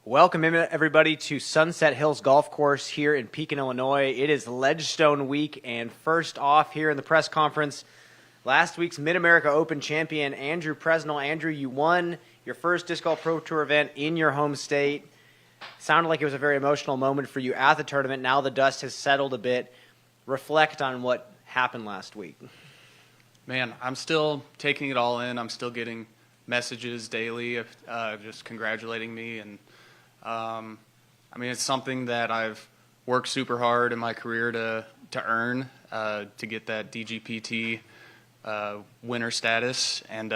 Welcome everybody to Sunset Hills Golf Course here in Pekin, Illinois. It is Ledgestone week, and first off here in the press conference, last week's Mid-America Open champion, Andrew Presnell. Andrew, you won your first Disc Golf Pro Tour event in your home state. Sounded like it was a very emotional moment for you at the tournament. Now the dust has settled a bit. Reflect on what happened last week. Man, I'm still taking it all in. I'm still getting messages daily just congratulating me, and it's something that I've worked super hard in my career to earn, to get that DGPT winner status, and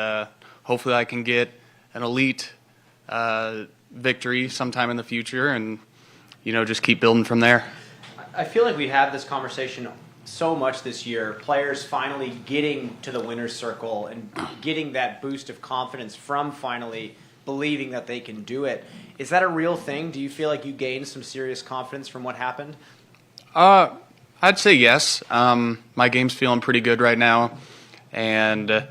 hopefully I can get an elite victory sometime in the future, and just keep building from there. I feel like we have this conversation so much this year, players finally getting to the winner's circle and getting that boost of confidence from finally believing that they can do it. Is that a real thing? Do you feel like you gained some serious confidence from what happened? I'd say yes. My game's feeling pretty good right now, and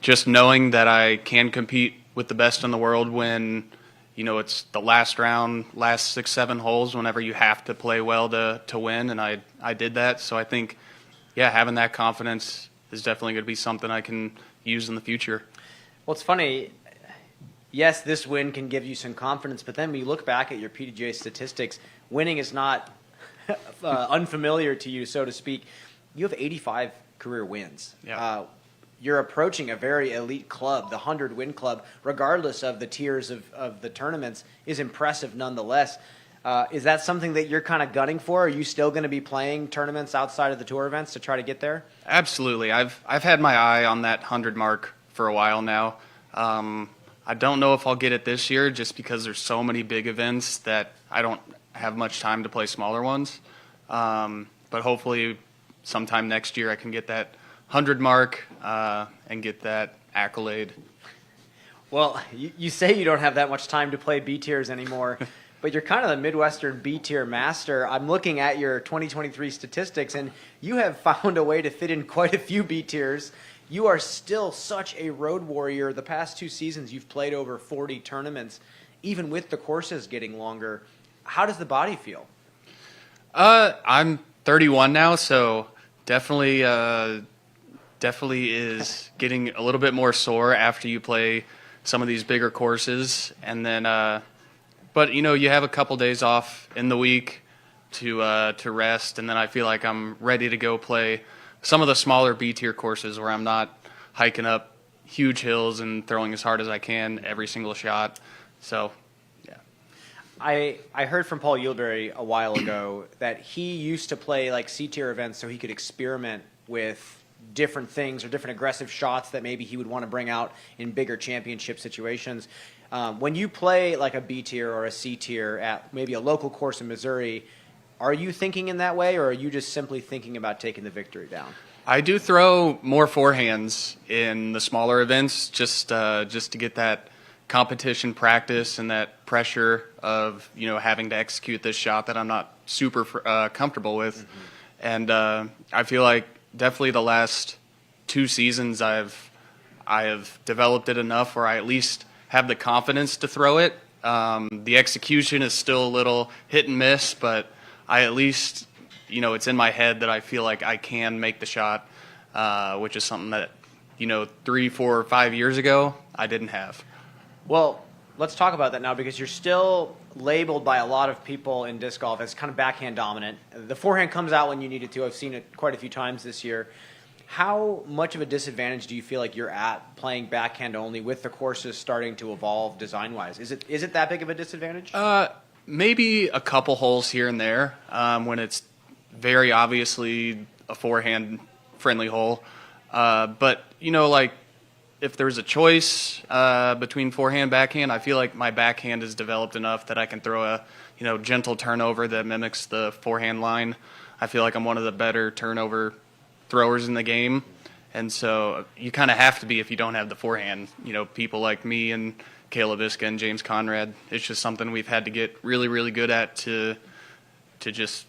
just knowing that I can compete with the best in the world when it's the last round, last 6-7 holes, whenever you have to play well to win, and I did that. So I think, having that confidence is definitely going to be something I can use in the future. Well, it's funny. Yes, this win can give you some confidence, but then when you look back at your PDGA statistics, winning is not unfamiliar to you, so to speak. You have 85 career wins. Yeah. You're approaching a very elite club. The 100-win club, regardless of the tiers of the tournaments, is impressive nonetheless. Is that something that you're kind of gunning for? Are you still going to be playing tournaments outside of the tour events to try to get there? Absolutely. I've had my eye on that 100 mark for a while now. I don't know if I'll get it this year just because there's so many big events that I don't have much time to play smaller ones. But hopefully sometime next year I can get that 100 mark and get that accolade. Well, you say you don't have that much time to play B tiers anymore, but you're kind of the Midwestern B tier master. I'm looking at your 2023 statistics, and you have found a way to fit in quite a few B tiers. You are still such a road warrior. The past 2 seasons, you've played over 40 tournaments, even with the courses getting longer. How does the body feel? I'm 31 now, so definitely is getting a little bit more sore after you play some of these bigger courses, and then but you have a couple days off in the week to rest, and then I feel like I'm ready to go play some of the smaller B tier courses where I'm not hiking up huge hills and throwing as hard as I can every single shot. So yeah. I heard from Paul Yieldbury a while ago that he used to play like C tier events so he could experiment with different things or different aggressive shots that maybe he would want to bring out in bigger championship situations. When you play like a B tier or a C tier at maybe a local course in Missouri, are you thinking in that way, or are you just simply thinking about taking the victory down? I do throw more forehands in the smaller events just to get that competition practice and that pressure of having to execute this shot that I'm not super comfortable with. Mm-hmm. And I feel like definitely the last 2 seasons I have developed it enough where I at least have the confidence to throw it. The execution is still a little hit and miss, but I at least, it's in my head that I feel like I can make the shot, which is something that, 3, 4, 5 years ago I didn't have. Well, let's talk about that now, because you're still labeled by a lot of people in disc golf as kind of backhand dominant. The forehand comes out when you need it to. I've seen it quite a few times this year. How much of a disadvantage do you feel like you're at playing backhand only with the courses starting to evolve design-wise? Is it that big of a disadvantage? Maybe a couple holes here and there when it's very obviously a forehand-friendly hole. But, like if there's a choice between forehand and backhand, I feel like my backhand is developed enough that I can throw a gentle turnover that mimics the forehand line. I feel like I'm one of the better turnover throwers in the game, and so you kind of have to be if you don't have the forehand. People like me and Caleb Iska and James Conrad, it's just something we've had to get really, really good at to just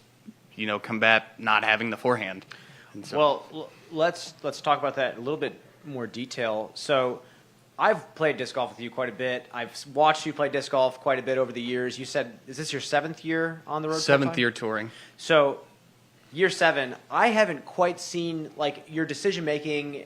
combat not having the forehand. And so, well, let's talk about that in a little bit more detail. So I've played disc golf with you quite a bit. I've watched you play disc golf quite a bit over the years. You said, is this your 7th year on the road? Seventh year touring. So, year 7, I haven't quite seen like your decision making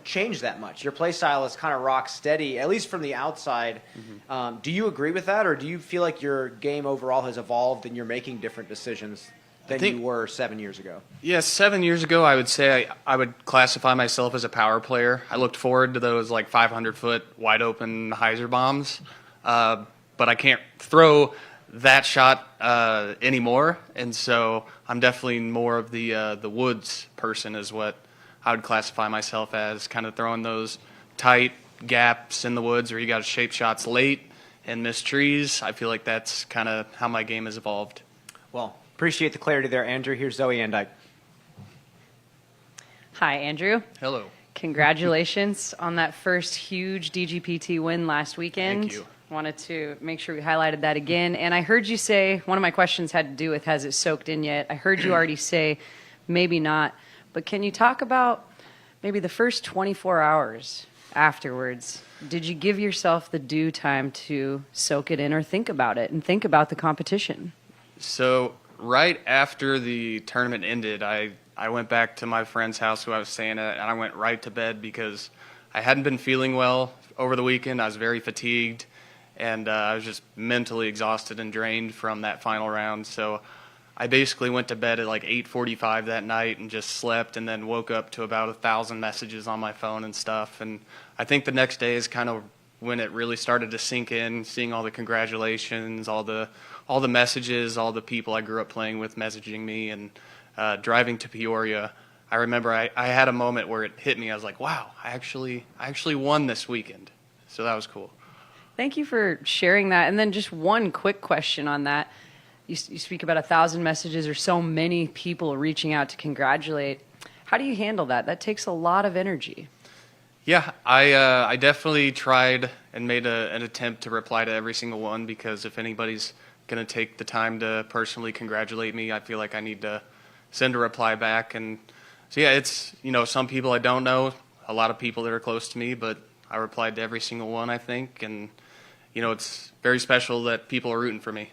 change that much. Your play style is kind of rock steady, at least from the outside. Mm-hmm. Do you agree with that, or do you feel like your game overall has evolved and you're making different decisions than you were 7 years ago? Yeah, 7 years ago, I would say I would classify myself as a power player. I looked forward to those like 500-foot wide open hyzer bombs, but I can't throw that shot anymore, and so I'm definitely more of the woods person, is what I would classify myself as, kind of throwing those tight gaps in the woods where you got to shape shots late and miss trees. I feel like that's kind of how my game has evolved. Well, appreciate the clarity there, Andrew. Here's Zoe Andike. Hi, Andrew. Hello. Congratulations on that first huge DGPT win last weekend. Thank you. Wanted to make sure we highlighted that again. And I heard you say, one of my questions had to do with, has it soaked in yet? I heard you already say, maybe not. But can you talk about maybe the first 24 hours afterwards? Did you give yourself the due time to soak it in or think about it and think about the competition? So right after the tournament ended, I went back to my friend's house who I was staying at, and I went right to bed because I hadn't been feeling well over the weekend. I was very fatigued, and I was just mentally exhausted and drained from that final round. So I basically went to bed at like 8:45 that night and just slept, and then woke up to about 1,000 messages on my phone and stuff. And I think the next day is kind of when it really started to sink in, seeing all the congratulations, all the messages, all the people I grew up playing with messaging me, and driving to Peoria. I remember I had a moment where it hit me. I was like, wow, I actually won this weekend. So that was cool. Thank you for sharing that. And then just one quick question on that. You speak about 1,000 messages or so many people reaching out to congratulate. How do you handle that? That takes a lot of energy. Yeah, I definitely tried and made an attempt to reply to every single one, because if anybody's going to take the time to personally congratulate me, I feel like I need to send a reply back. And so, yeah, it's, some people I don't know, a lot of people that are close to me, but I replied to every single one, I think. And, it's very special that people are rooting for me.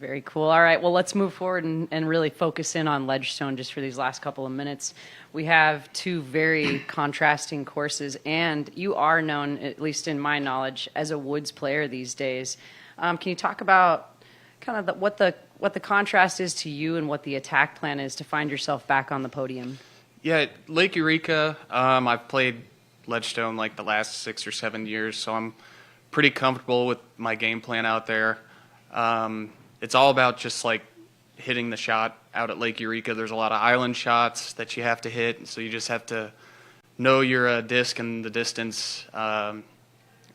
Very cool. All right, well, let's move forward and really focus in on Ledgestone just for these last couple of minutes. We have two very contrasting courses, and you are known, at least in my knowledge, as a woods player these days. Can you talk about kind of what the contrast is to you and what the attack plan is to find yourself back on the podium? Yeah, Lake Eureka, I've played Ledgestone like the last 6 or 7 years, so I'm pretty comfortable with my game plan out there. It's all about just like hitting the shot out at Lake Eureka. There's a lot of island shots that you have to hit, so you just have to know your disc and the distance. And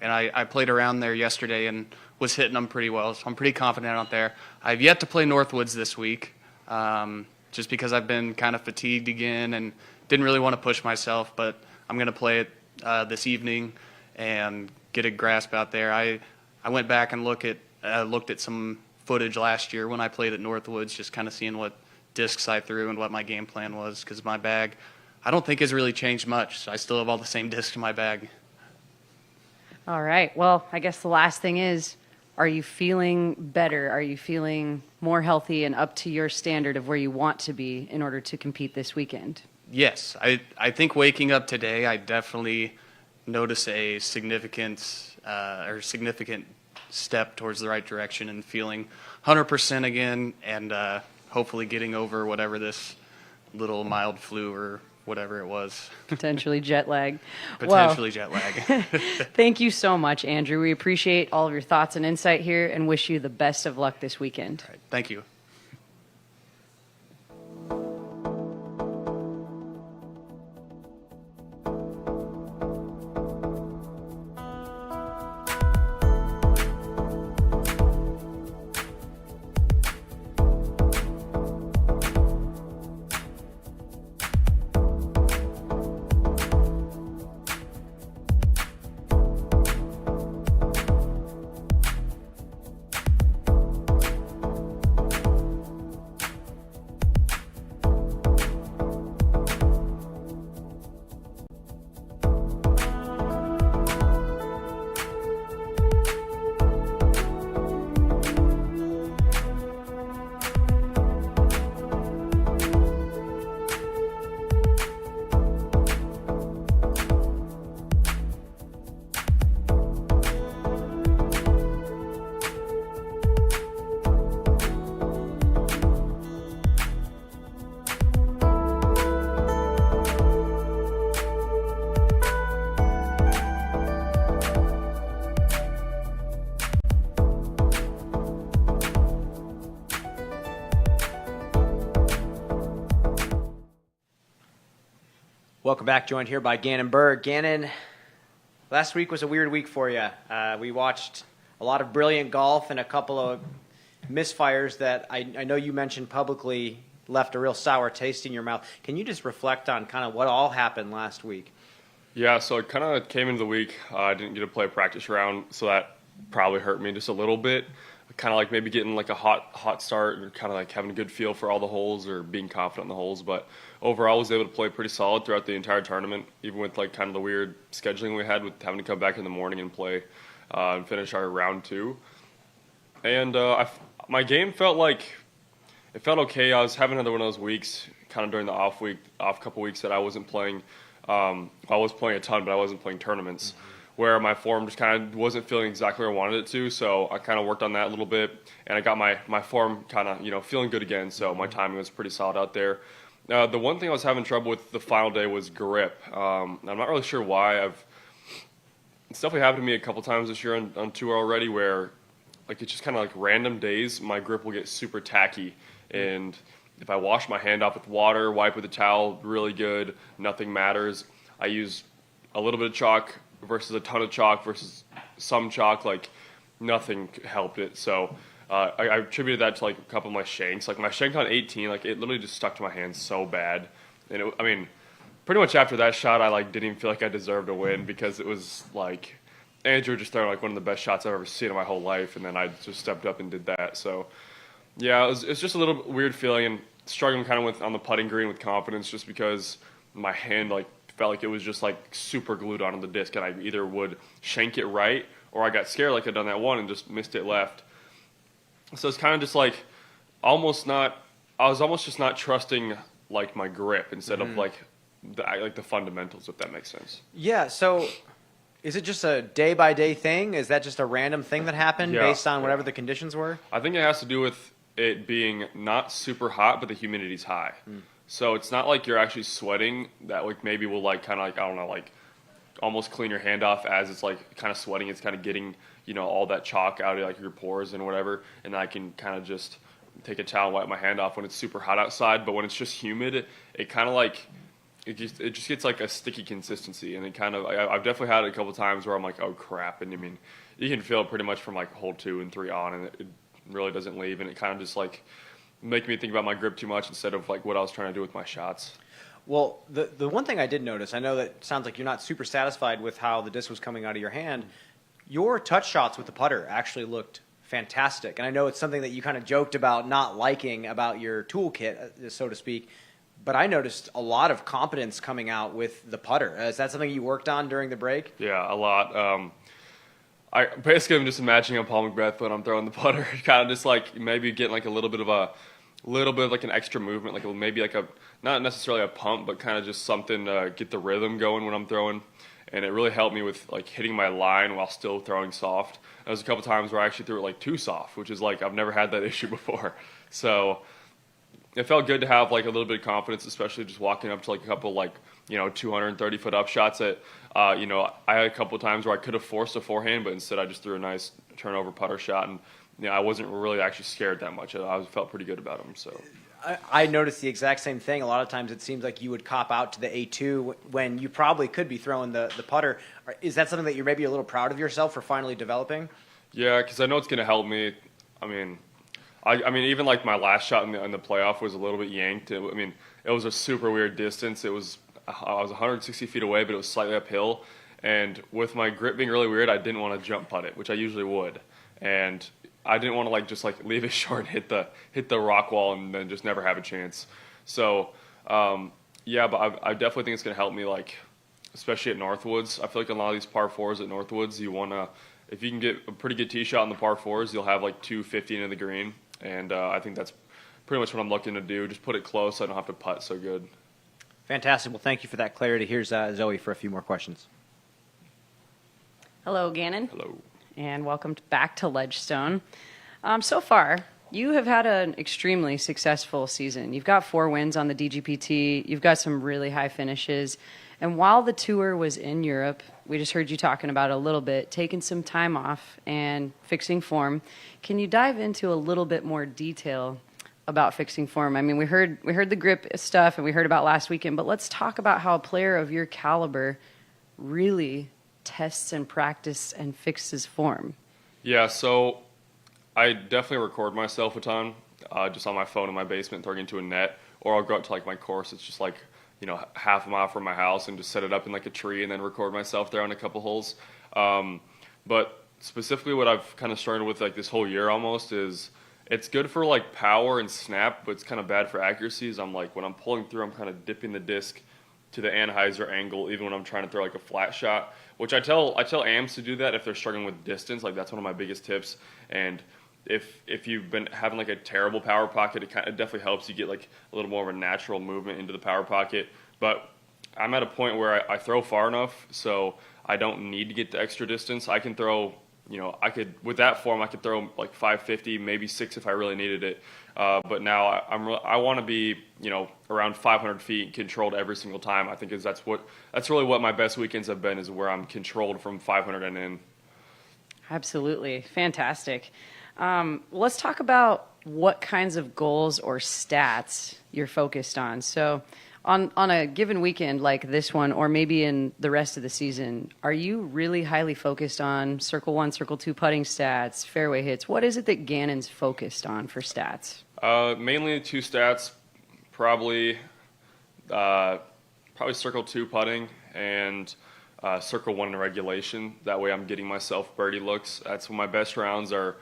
I played around there yesterday and was hitting them pretty well, so I'm pretty confident out there. I've yet to play Northwoods this week, just because I've been kind of fatigued again and didn't really want to push myself, but I'm going to play it this evening and get a grasp out there. I went back and looked at some footage last year when I played at Northwoods, just kind of seeing what discs I threw and what my game plan was, because my bag, I don't think has really changed much. So I still have all the same discs in my bag. All right. Well, I guess the last thing is, are you feeling better? Are you feeling more healthy and up to your standard of where you want to be in order to compete this weekend? Yes. I think waking up today, I definitely notice a significant step towards the right direction and feeling 100% again, and hopefully getting over whatever this little mild flu or whatever it was. Potentially jet lag. Potentially jet lag. Thank you so much, Andrew. We appreciate all of your thoughts and insight here and wish you the best of luck this weekend. All right, thank you. Welcome back. Joined here by Gannon Berg. Gannon, last week was a weird week for you. We watched a lot of brilliant golf and a couple of misfires that I know you mentioned publicly left a real sour taste in your mouth. Can you just reflect on kind of what all happened last week? Yeah, so it kind of came into the week. I didn't get to play a practice round, so that probably hurt me just a little bit. Kind of like maybe getting like a hot start and kind of like having a good feel for all the holes or being confident in the holes. But overall, I was able to play pretty solid throughout the entire tournament, even with like kind of the weird scheduling we had with having to come back in the morning and play and finish our round 2. And my game felt okay. I was having another one of those weeks, kind of during the off couple weeks that I wasn't playing. I was playing a ton, but I wasn't playing tournaments, where my form just kind of wasn't feeling exactly where I wanted it to. So I kind of worked on that a little bit, and I got my form kind of feeling good again. So my timing was pretty solid out there. The one thing I was having trouble with the final day was grip. I'm not really sure why. It's definitely happened to me a couple times this year on tour already, where like it's just kind of like random days my grip will get super tacky, and if I wash my hand off with water, wipe with a towel, really good, nothing matters. I use a little bit of chalk versus a ton of chalk versus some chalk, like nothing helped it. So I attributed that to like a couple of my shanks. Like my shank on 18, like it literally just stuck to my hand so bad. And pretty much after that shot, I like didn't even feel like I deserved a win, because it was like Andrew just throwing like one of the best shots I've ever seen in my whole life, and then I just stepped up and did that. So yeah, it's just a little weird feeling, and struggling kind of with on the putting green with confidence, just because my hand like felt like it was just like super glued onto the disc, and I either would shank it right, or I got scared like I'd done that one and just missed it left. So it's kind of just like I was almost just not trusting like my grip instead of like the fundamentals, if that makes sense. Yeah, so is it just a day-by-day thing? Is that just a random thing that happened based on whatever the conditions were? I think it has to do with it being not super hot, but the humidity's high. So it's not like you're actually sweating that like maybe will like kind of like, I don't know, like almost clean your hand off as it's like kind of sweating. It's kind of getting, all that chalk out of like your pores and whatever. And I can kind of just take a towel and wipe my hand off when it's super hot outside. But when it's just humid, it kind of like, it just gets like a sticky consistency. And it kind of, I've definitely had it a couple times where I'm like, oh crap. And you can feel it pretty much from like hole 2 and 3 on, and it really doesn't leave, and it kind of just like make me think about my grip too much instead of like what I was trying to do with my shots. Well, the one thing I did notice, I know that it sounds like you're not super satisfied with how the disc was coming out of your hand. Your touch shots with the putter actually looked fantastic, and I know it's something that you kind of joked about not liking about your toolkit, so to speak, but I noticed a lot of confidence coming out with the putter. Is that something you worked on during the break? Yeah, a lot. I basically am just imagining a Paul McBeth when I'm throwing the putter, kind of just like maybe getting like a little bit of like an extra movement, like maybe like not necessarily a pump, but kind of just something to get the rhythm going when I'm throwing. And it really helped me with like hitting my line while still throwing soft. There was a couple times where I actually threw it like too soft, which is like I've never had that issue before. So it felt good to have like a little bit of confidence, especially just walking up to like a couple like 230-foot up shots that I had a couple of times where I could have forced a forehand, but instead I just threw a nice turnover putter shot, and I wasn't really actually scared that much. I felt pretty good about them. So I noticed the exact same thing. A lot of times it seems like you would cop out to the A2 when you probably could be throwing the putter. Is that something that you're maybe a little proud of yourself for finally developing? Yeah, because I know it's going to help me. I mean, even like my last shot in the playoff was a little bit yanked. It was a super weird distance. I was 160 feet away, but it was slightly uphill. And with my grip being really weird, I didn't want to jump putt it, which I usually would. And I didn't want to just leave it short, hit the rock wall, and then just never have a chance. So yeah, but I definitely think it's going to help me, especially at Northwoods. I feel like a lot of these par fours at Northwoods, you want to, if you can get a pretty good tee shot in the par fours, you'll have 250 into the green. And I think that's pretty much what I'm looking to do. Just put it close so I don't have to putt so good. Fantastic. Well, thank you for that clarity. Here's Zoe for a few more questions. Hello, Gannon. Hello. And welcome back to Ledgestone. So far, you have had an extremely successful season. You've got 4 wins on the DGPT. You've got some really high finishes. And while the tour was in Europe, we just heard you talking about a little bit, taking some time off and fixing form. Can you dive into a little bit more detail about fixing form. I mean, we heard the grip stuff and we heard about last weekend, but let's talk about how a player of your caliber really tests and practices and fixes form. Yeah, so I definitely record myself a ton, just on my phone in my basement, throwing into a net, or I'll go out to like my course. It's just like, half a mile from my house, and just set it up in like a tree and then record myself there on a couple holes. But specifically what I've kind of started with like this whole year almost is it's good for like power and snap, but it's kind of bad for accuracies. I'm like, when I'm pulling through, I'm kind of dipping the disc to the Anheuser angle, even when I'm trying to throw like a flat shot, which I tell AMs to do that if they're struggling with distance. Like that's one of my biggest tips. And if you've been having like a terrible power pocket, it definitely helps you get like a little more of a natural movement into the power pocket. But I'm at a point where I throw far enough, so I don't need to get the extra distance. I can throw, with that form, I could throw like 550, maybe 6 if I really needed it. But now I want to be, around 500 feet controlled every single time. I think that's really what my best weekends have been, is where I'm controlled from 500 and in. Absolutely. Fantastic. Let's talk about what kinds of goals or stats you're focused on. So on a given weekend like this one, or maybe in the rest of the season, are you really highly focused on Circle 1, Circle 2 putting stats, fairway hits? What is it that Gannon's focused on for stats? Mainly 2 stats, probably Circle 2 putting and Circle 1 in regulation. That way I'm getting myself birdie looks. That's when my best rounds are.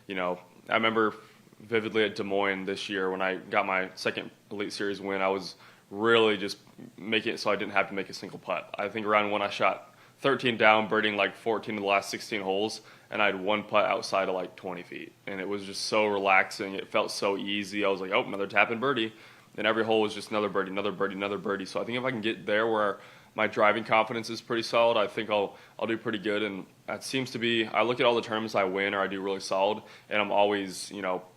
I remember vividly at Des Moines this year when I got my second Elite Series win, I was really just making it so I didn't have to make a single putt. I think round 1 I shot 13 down, birdieing like 14 of the last 16 holes, and I had 1 putt outside of like 20 feet. And it was just so relaxing. It felt so easy. I was like, oh, another tap and birdie. And every hole was just another birdie, another birdie, another birdie. So I think if I can get there where my driving confidence is pretty solid, I think I'll do pretty good. And that seems to be, I look at all the tournaments I win or I do really solid, and I'm always,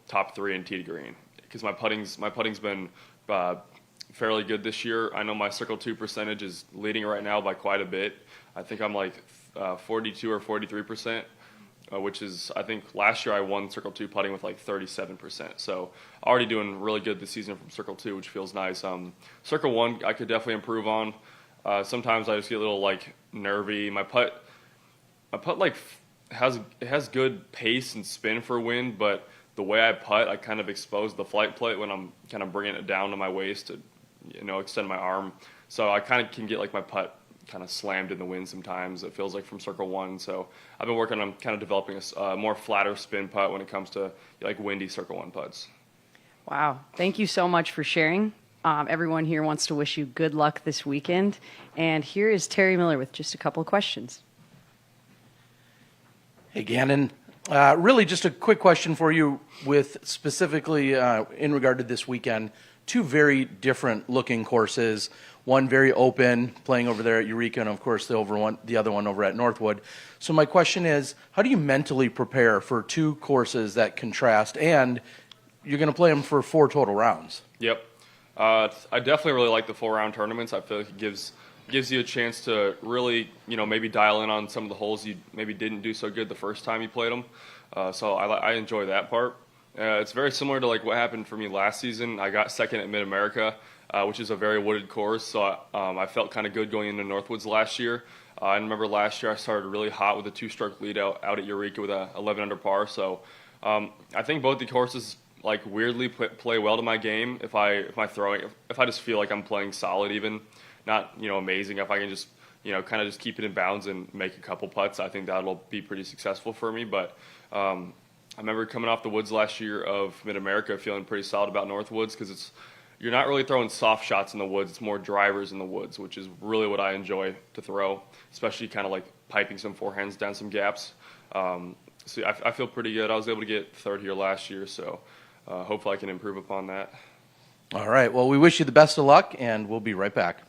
top 3 in tee to green, because my putting's been fairly good this year. I know my Circle 2 percentage is leading right now by quite a bit. I think I'm like 42 or 43%, which is, I think last year I won Circle 2 putting with like 37%. So already doing really good this season from Circle 2, which feels nice. Circle 1 I could definitely improve on. Sometimes I just get a little like nervy. My putt like has good pace and spin for wind, but the way I putt, I kind of expose the flight plate when I'm kind of bringing it down to my waist to, extend my arm. So I kind of can get like my putt kind of slammed in the wind sometimes. It feels like from Circle 1. So I've been working on kind of developing a more flatter spin putt when it comes to like windy Circle 1 putts. Wow. Thank you so much for sharing. Everyone here wants to wish you good luck this weekend. And here is Terry Miller with just a couple of questions. Hey, Gannon. Really just a quick question for you with specifically in regard to this weekend. 2 very different looking courses. One very open, playing over there at Eureka, and of course the other one over at Northwood. So my question is, how do you mentally prepare for 2 courses that contrast, and you're going to play them for 4 total rounds? Yep. I definitely really like the 4-round tournaments. I feel like it gives you a chance to really, maybe dial in on some of the holes you maybe didn't do so good the first time you played them. So I enjoy that part. It's very similar to like what happened for me last season. I got second at Mid-America, which is a very wooded course. So I felt kind of good going into Northwoods last year. I remember last year I started really hot with a 2-stroke lead out at Eureka with a 11 under par. So I think both the courses like weirdly play well to my game. If I just feel like I'm playing solid, even not amazing, if I can just kind of just keep it in bounds and make a couple putts, I think that'll be pretty successful for me. But I remember coming off the woods last year of Mid-America feeling pretty solid about Northwoods, because you're not really throwing soft shots in the woods. It's more drivers in the woods, which is really what I enjoy to throw, especially kind of like piping some forehands down some gaps. So I feel pretty good. I was able to get 3rd here last year, so hopefully I can improve upon that. All right. Well, we wish you the best of luck, and we'll be right back.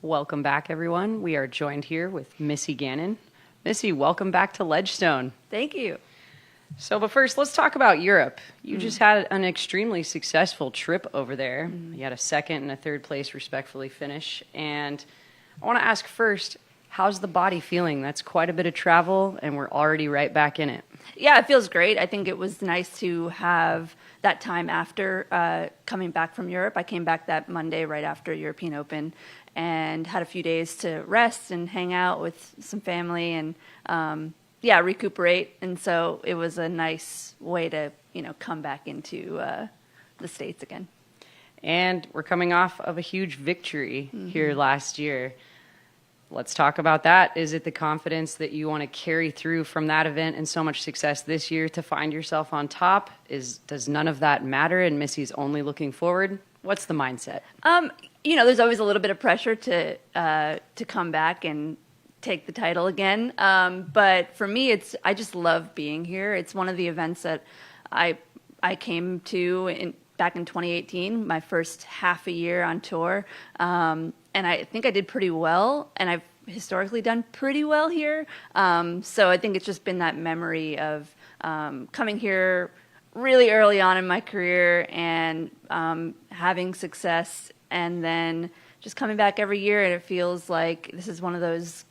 Welcome back, everyone. We are joined here with Missy Gannon. Missy, welcome back to Ledgestone. Thank you. So, but first, let's talk about Europe. You just had an extremely successful trip over there. You had a second and a third place respectfully finish. And I want to ask first, how's the body feeling? That's quite a bit of travel, and we're already right back in it. Yeah, it feels great. I think it was nice to have that time after coming back from Europe. I came back that Monday right after European Open and had a few days to rest and hang out with some family and recuperate. And so it was a nice way to, come back into the States again. And we're coming off of a huge victory here last year. Let's talk about that. Is it the confidence that you want to carry through from that event and so much success this year to find yourself on top? Does none of that matter and Missy's only looking forward? What's the mindset? There's always a little bit of pressure to come back and take the title again. But for me, I just love being here. It's one of the events that I came to back in 2018, my first half a year on tour. And I think I did pretty well, and I've historically done pretty well here. So I think it's just been that memory of coming here really early on in my career and having success, and then just coming back every year. And it feels like this is one of those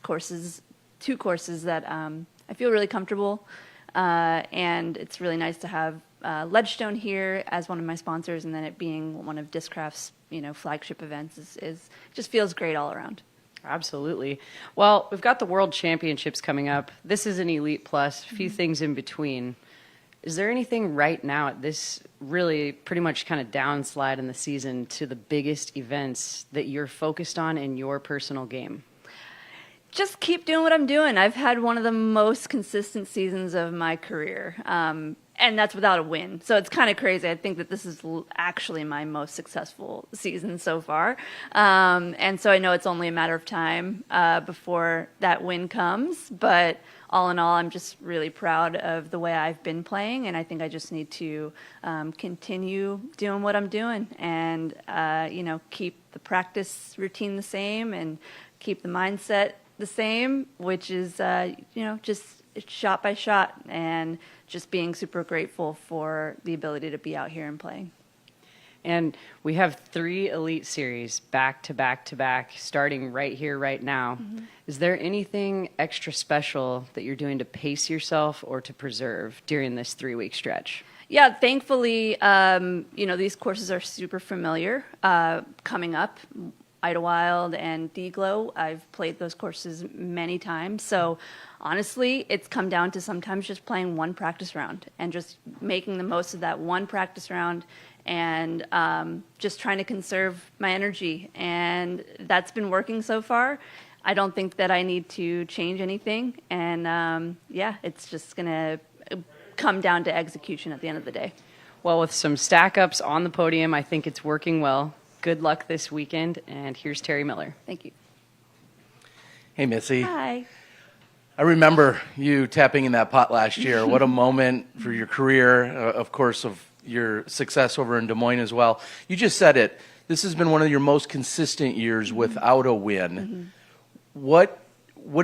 two courses that I feel really comfortable. And it's really nice to have Ledgestone here as one of my sponsors, and then it being one of Discraft's flagship events is just feels great all around. Absolutely. Well, we've got the World Championships coming up. This is an Elite Plus, a few things in between. Is there anything right now at this really pretty much kind of downslide in the season to the biggest events that you're focused on in your personal game? Just keep doing what I'm doing. I've had one of the most consistent seasons of my career. And that's without a win. So it's kind of crazy. I think that this is actually my most successful season so far. And so I know it's only a matter of time before that win comes. But all in all, I'm just really proud of the way I've been playing. And I think I just need to continue doing what I'm doing and, keep the practice routine the same and keep the mindset the same, which is, just shot by shot and just being super grateful for the ability to be out here and playing. And we have 3 Elite Series back to back to back, starting right here, right now. Is there anything extra special that you're doing to pace yourself or to preserve during this 3-week stretch? Yeah, thankfully, these courses are super familiar coming up. Idlewild and D-Glow, I've played those courses many times. So honestly, it's come down to sometimes just playing one practice round and just making the most of that one practice round and just trying to conserve my energy. And that's been working so far. I don't think that I need to change anything. And it's just going to come down to execution at the end of the day. Well, with some stack ups on the podium, I think it's working well. Good luck this weekend, and here's Terry Miller. Thank you. Hey, Missy. Hi. I remember you tapping in that pot last year. What a moment for your career, of course, of your success over in Des Moines as well. You just said it. This has been one of your most consistent years without a win. What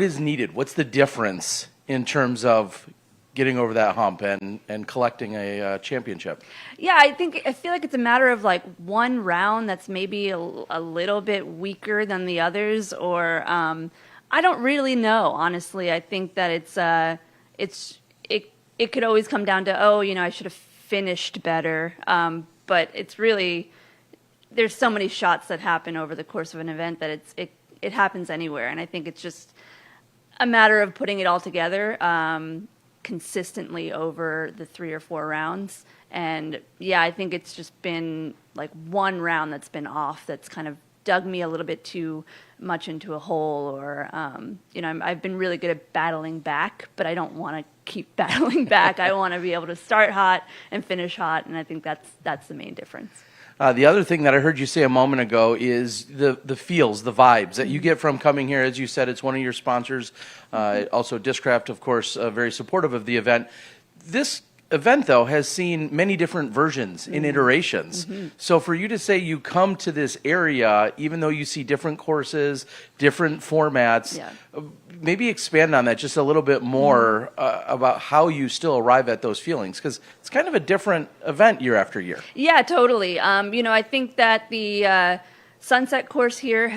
is needed? What's the difference in terms of getting over that hump and collecting a championship? Yeah, I feel like it's a matter of like one round that's maybe a little bit weaker than the others, or I don't really know, honestly. I think that it could always come down to, I should have finished better. But it's really, there's so many shots that happen over the course of an event that it happens anywhere, and I think it's just a matter of putting it all together consistently over the 3 or 4 rounds. And yeah, I think it's just been like one round that's been off, that's kind of dug me a little bit too much into a hole, or I've been really good at battling back, but I don't want to keep battling back. I want to be able to start hot and finish hot, and I think that's the main difference. The other thing that I heard you say a moment ago is the feels, the vibes that you get from coming here. As you said, it's one of your sponsors. Also, Discraft, of course, very supportive of the event. This event, though, has seen many different versions and iterations. So for you to say you come to this area, even though you see different courses, different formats, Yeah. maybe expand on that just a little bit more about how you still arrive at those feelings, because it's kind of a different event year after year. Yeah, totally. I think that the Sunset course here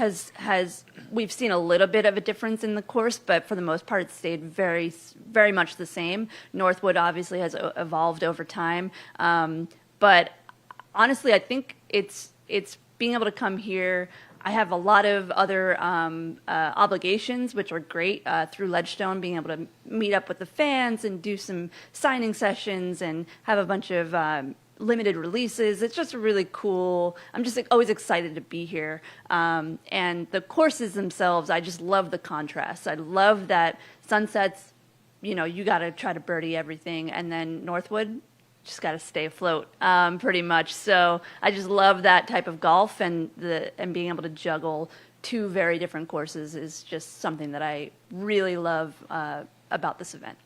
we've seen a little bit of a difference in the course, but for the most part, it's stayed very, very much the same. Northwood obviously has evolved over time, but honestly, I think it's being able to come here. I have a lot of other obligations, which are great through Ledgestone, being able to meet up with the fans and do some signing sessions and have a bunch of limited releases. It's just really cool. I'm just always excited to be here. And the courses themselves, I just love the contrast. I love that Sunsets, you got to try to birdie everything, and then Northwood, just got to stay afloat, pretty much. So I just love that type of golf, and being able to juggle two very different courses is just something that I really love about this event.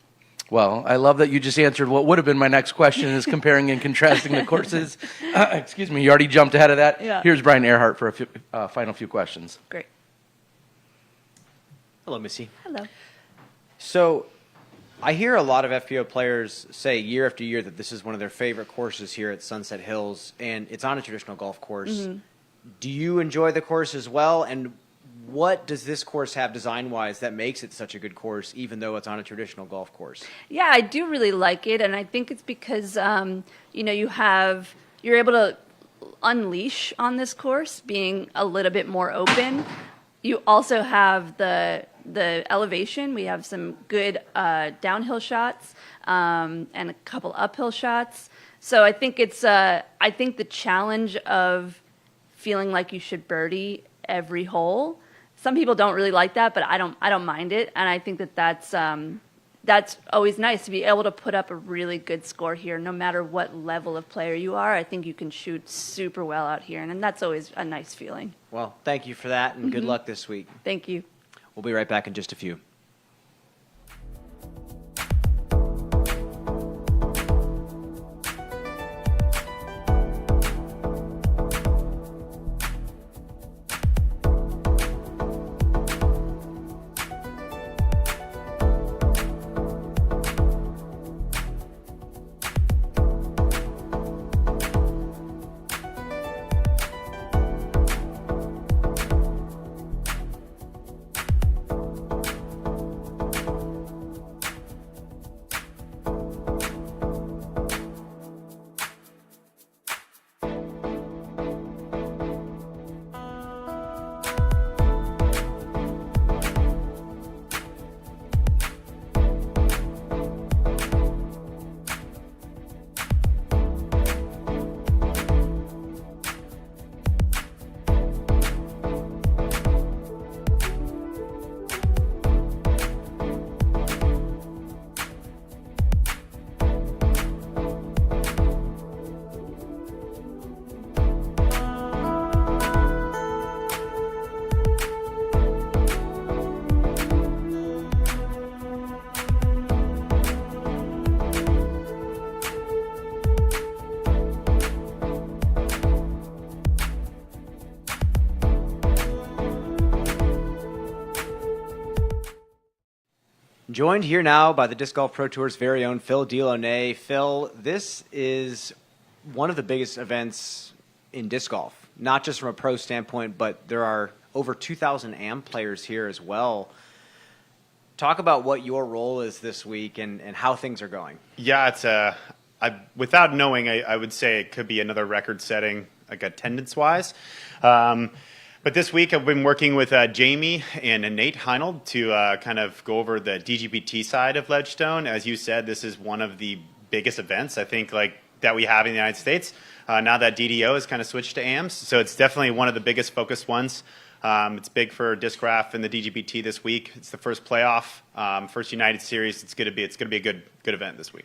Well, I love that you just answered what would have been my next question, is comparing and contrasting the courses. Excuse me, you already jumped ahead of that. Yeah. Here's Brian Earhart for a final few questions. Great. Hello, Missy. Hello. So I hear a lot of FPO players say year after year that this is one of their favorite courses here at Sunset Hills, and it's on a traditional golf course. Do you enjoy the course as well? And what does this course have design-wise that makes it such a good course, even though it's on a traditional golf course? Yeah, I do really like it, and I think it's because you're able to unleash on this course, being a little bit more open. You also have the elevation. We have some good downhill shots and a couple uphill shots. So I think I think the challenge of feeling like you should birdie every hole. Some people don't really like that, but I don't mind it, and I think that's always nice to be able to put up a really good score here, no matter what level of player you are. I think you can shoot super well out here, and that's always a nice feeling. Well, thank you for that, and good luck this week. Thank you. We'll be right back in just a few. Joined here now by the Disc Golf Pro Tour's very own Phil Delaunay. Phil, this is one of the biggest events in disc golf, not just from a pro standpoint, but there are over 2,000 AM players here as well. Talk about what your role is this week and how things are going. Yeah, it's without knowing, I would say it could be another record-setting, like attendance-wise. But this week I've been working with Jamie and Nate Heinold to kind of go over the DGPT side of Ledgestone. As you said, this is one of the biggest events, I think, that we have in the United States. Now that DDO has kind of switched to AMs, so it's definitely one of the biggest focused ones. It's big for Discraft and the DGPT this week. It's the first playoff, first United Series. It's going to be a good event this week.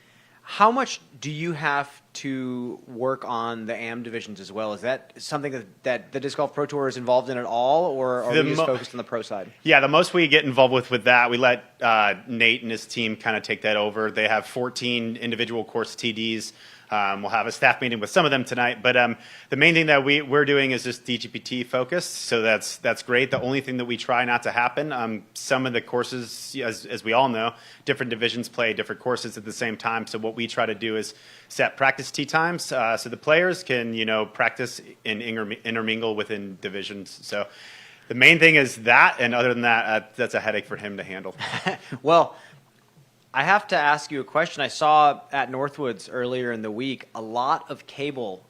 How much do you have to work on the AM divisions as well? Is that something that the Disc Golf Pro Tour is involved in at all, or are we just focused on the pro side? Yeah, the most we get involved with that, we let Nate and his team kind of take that over. They have 14 individual course TDs. We'll have a staff meeting with some of them tonight, but the main thing that we're doing is just DGPT focused, so that's great. The only thing that we try not to happen, some of the courses, as we all know, different divisions play different courses at the same time. So what we try to do is set practice tee times, so the players can practice and intermingle within divisions. So the main thing is that, and other than that, that's a headache for him to handle. Well, I have to ask you a question. I saw at Northwoods earlier in the week a lot of cable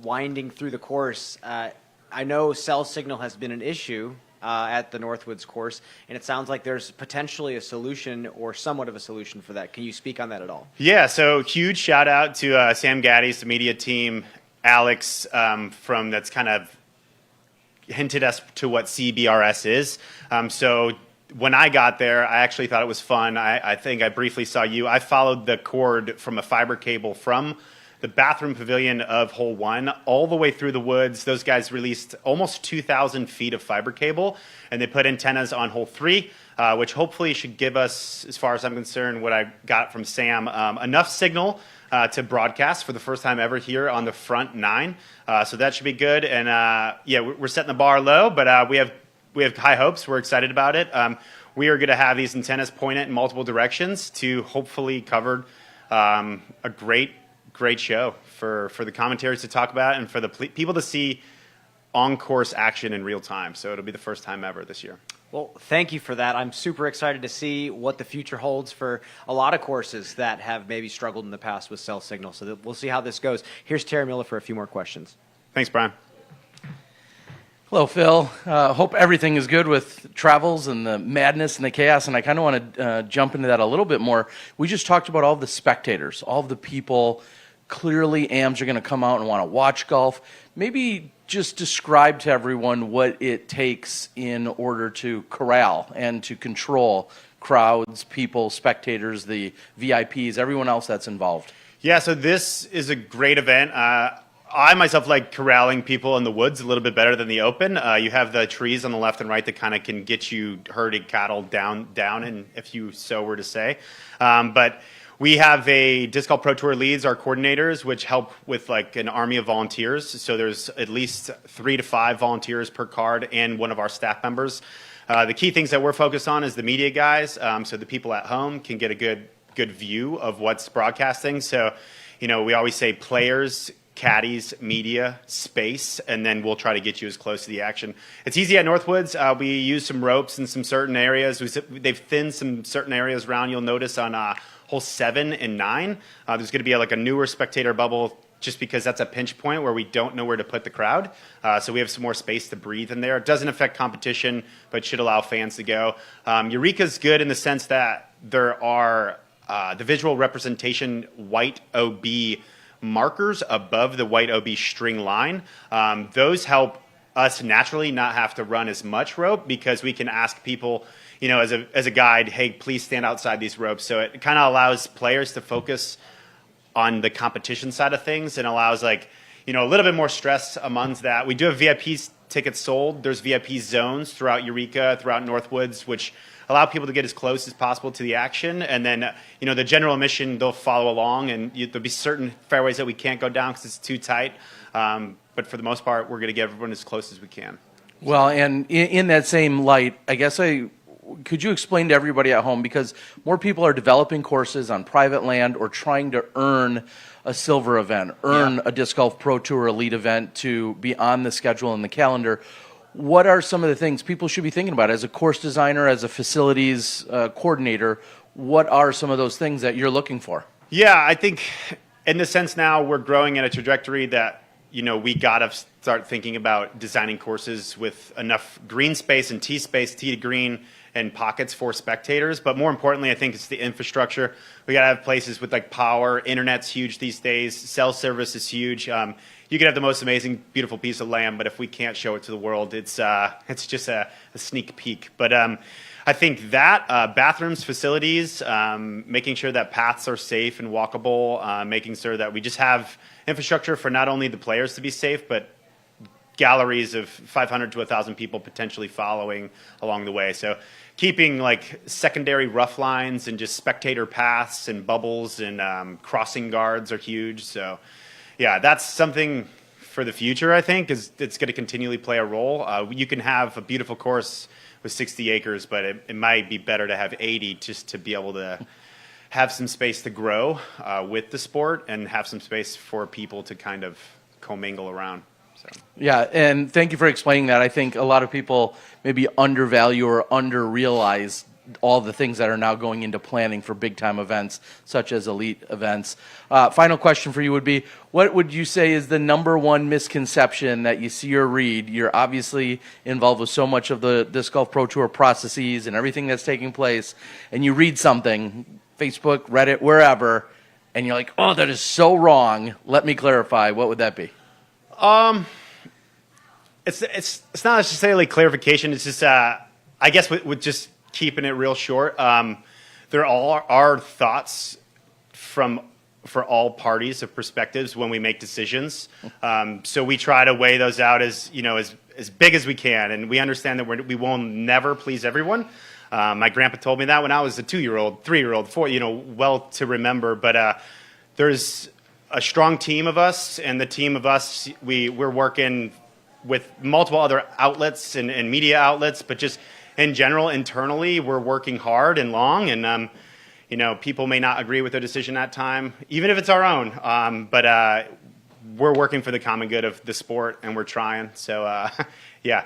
winding through the course. I know cell signal has been an issue at the Northwoods course, and it sounds like there's potentially a solution or somewhat of a solution for that. Can you speak on that at all? Yeah, so huge shout out to Sam Gaddy's, the media team, Alex from that's kind of hinted us to what CBRS is. So when I got there, I actually thought it was fun. I think I briefly saw you. I followed the cord from a fiber cable from the bathroom pavilion of hole 1 all the way through the woods. Those guys released almost 2,000 feet of fiber cable, and they put antennas on hole 3, which hopefully should give us, as far as I'm concerned, what I got from Sam, enough signal to broadcast for the first time ever here on the front 9. So that should be good. And yeah, we're setting the bar low, but we have high hopes. We're excited about it. We are going to have these antennas pointed in multiple directions to hopefully cover a great show for the commentators to talk about and for the people to see on-course action in real time. So it'll be the first time ever this year. Well, thank you for that. I'm super excited to see what the future holds for a lot of courses that have maybe struggled in the past with cell signal. So we'll see how this goes. Here's Terry Miller for a few more questions. Thanks, Brian. Hello, Phil. Hope everything is good with travels and the madness and the chaos, and I kind of want to jump into that a little bit more. We just talked about all the spectators, all of the people. Clearly, AMs are going to come out and want to watch golf. Maybe just describe to everyone what it takes in order to corral and to control crowds, people, spectators, the VIPs, everyone else that's involved. Yeah, so this is a great event. I myself like corralling people in the woods a little bit better than the open. You have the trees on the left and right that kind of can get you herding cattle down, and if you so were to say. But we have a Disc Golf Pro Tour leads, our coordinators, which help with like an army of volunteers. So there's at least 3 to 5 volunteers per card and one of our staff members. The key things that we're focused on is the media guys, so the people at home can get a good view of what's broadcasting. So, we always say players, caddies, media, space, and then we'll try to get you as close to the action. It's easy at Northwoods. We use some ropes in some certain areas. They've thinned some certain areas around. You'll notice on hole 7 and 9, there's going to be a newer spectator bubble just because that's a pinch point where we don't know where to put the crowd. So we have some more space to breathe in there. It doesn't affect competition, but should allow fans to go. Eureka's good in the sense that there are the visual representation white OB markers above the white OB string line. Those help us naturally not have to run as much rope because we can ask people, as a guide, hey, please stand outside these ropes. So it kind of allows players to focus on the competition side of things and allows a little bit more stress amongst that. We do have VIP tickets sold. There's VIP zones throughout Eureka, throughout Northwoods, which allow people to get as close as possible to the action. And then, the general admission, they'll follow along. And there'll be certain fairways that we can't go down because it's too tight. But for the most part, we're going to get everyone as close as we can. Well, and in that same light, I guess could you explain to everybody at home, because more people are developing courses on private land or trying to earn a silver event, a Disc Golf Pro Tour Elite event to be on the schedule and the calendar. What are some of the things people should be thinking about as a course designer, as a facilities coordinator? What are some of those things that you're looking for? Yeah, I think in the sense now we're growing at a trajectory that, we got to start thinking about designing courses with enough green space and tee space, tee to green, and pockets for spectators. But more importantly, I think it's the infrastructure. We got to have places with power. Internet's huge these days. Cell service is huge. You can have the most amazing, beautiful piece of land, but if we can't show it to the world, it's just a sneak peek. But I think that bathrooms, facilities, making sure that paths are safe and walkable, making sure that we just have infrastructure for not only the players to be safe, but galleries of 500 to 1,000 people potentially following along the way. So keeping like secondary rough lines and just spectator paths and bubbles and crossing guards are huge. So yeah, that's something for the future, I think, is it's going to continually play a role. You can have a beautiful course with 60 acres, but it might be better to have 80 just to be able to have some space to grow with the sport and have some space for people to kind of commingle around. So. Yeah, and thank you for explaining that. I think a lot of people maybe undervalue or under-realize all the things that are now going into planning for big-time events, such as elite events. Final question for you would be, what would you say is the number one misconception that you see or read? You're obviously involved with so much of the Disc Golf Pro Tour processes and everything that's taking place, and you read something, Facebook, Reddit, wherever, and you're like, oh, that is so wrong. Let me clarify. What would that be? It's not necessarily clarification. It's just I guess with just keeping it real short. There are thoughts for all parties of perspectives when we make decisions. So we try to weigh those out as big as we can, and we understand that we will never please everyone. My grandpa told me that when I was a 2-year-old, 3-year-old, 4, well to remember. But there's a strong team of us, and the team of us, we're working with multiple other outlets and media outlets, but just in general, internally, we're working hard and long, and people may not agree with the decision at time, even if it's our own. But we're working for the common good of the sport, and we're trying. So, yeah.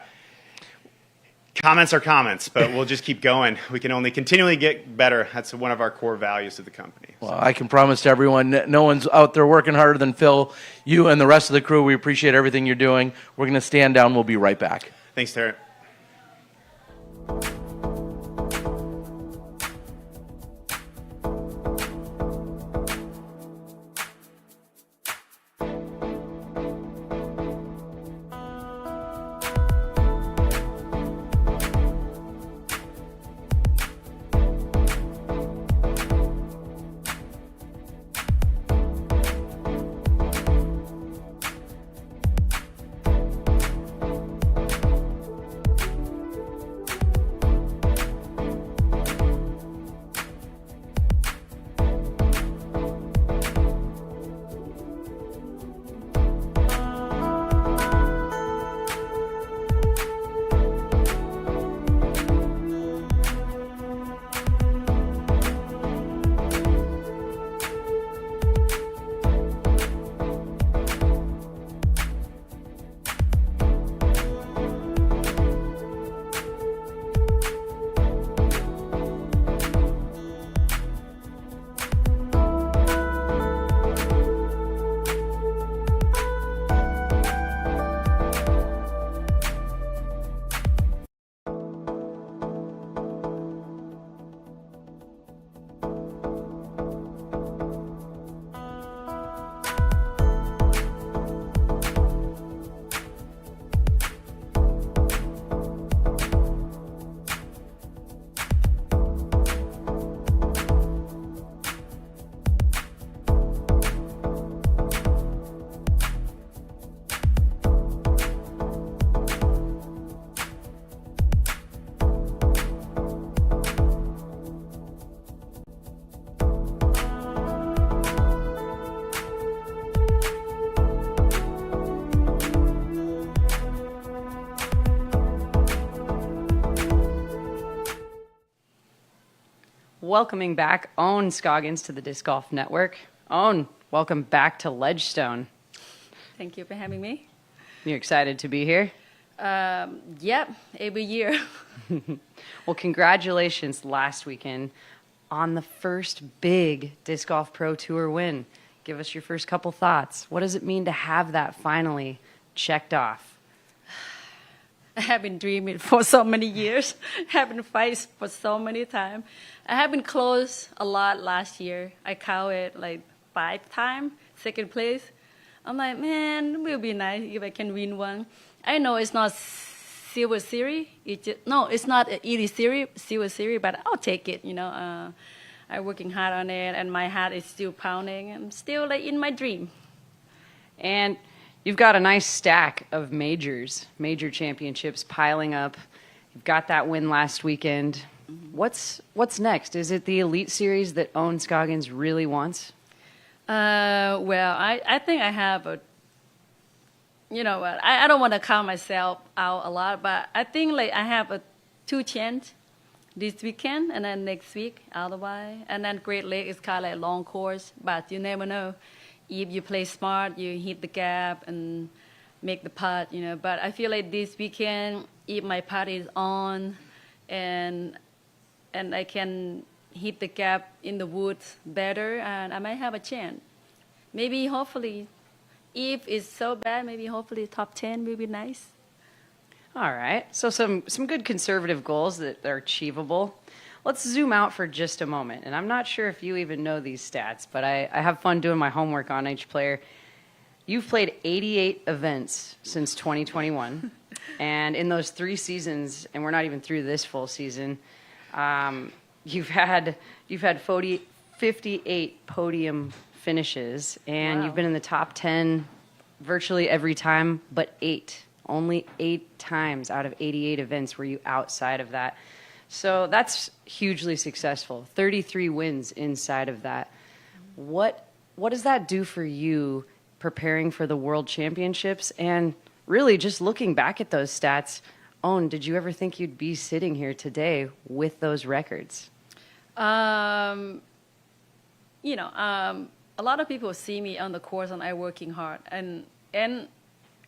Comments are comments, but we'll just keep going. We can only continually get better. That's one of our core values of the company. Well, I can promise to everyone, no one's out there working harder than Phil. You and the rest of the crew, we appreciate everything you're doing. We're going to stand down. We'll be right back. Thanks, Terry. Welcoming back Owen Scoggins to the Disc Golf Network. Owen, welcome back to Ledgestone. Thank you for having me. You excited to be here? Yep, every year. Well, congratulations last weekend on the first big Disc Golf Pro Tour win. Give us your first couple thoughts. What does it mean to have that finally checked off? I have been dreaming for so many years. Have been fighting for so many times. I have been close a lot last year. I counted like 5 times, second place. I'm like, man, it will be nice if I can win one. I know it's not silver series. No, it's not an easy series, silver series, but I'll take it. I'm working hard on it, and my heart is still pounding. I'm still like in my dream. And you've got a nice stack of major championships piling up. You've got that win last weekend. What's next? Is it the Elite Series that Owen Scoggins really wants? Well, I think I have a, I don't want to count myself out a lot, but I think like I have a 2 chance this weekend, and then next week otherwise. And then Great Lake is kind of like a long course, but you never know. If you play smart, you hit the gap and make the putt, But I feel like this weekend, if my putt is on and I can hit the gap in the woods better, and I might have a chance. Maybe, hopefully, if it's so bad, maybe hopefully top 10 will be nice. All right. So some good conservative goals that are achievable. Let's zoom out for just a moment. And I'm not sure if you even know these stats, but I have fun doing my homework on each player. You've played 88 events since 2021. And in those 3 seasons, and we're not even through this full season, you've had 58 podium finishes, and You've been in the top 10 virtually every time, but only 8 times out of 88 events were you outside of that. So that's hugely successful. 33 wins inside of that. What does that do for you preparing for the World Championships? And really just looking back at those stats, Owen, did you ever think you'd be sitting here today with those records? A lot of people see me on the course and I working hard. And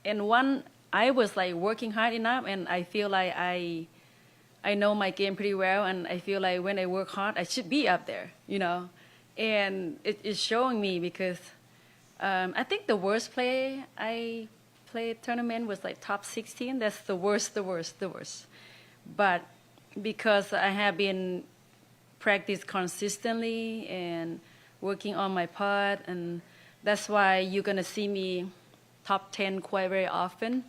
one, I was like working hard enough, and I feel like I know my game pretty well, and I feel like when I work hard, I should be up there, And it is showing me because I think the worst play I played tournament was like top 16. That's the worst. But because I have been practice consistently and working on my putt, and that's why you're gonna see me top 10 quite very often.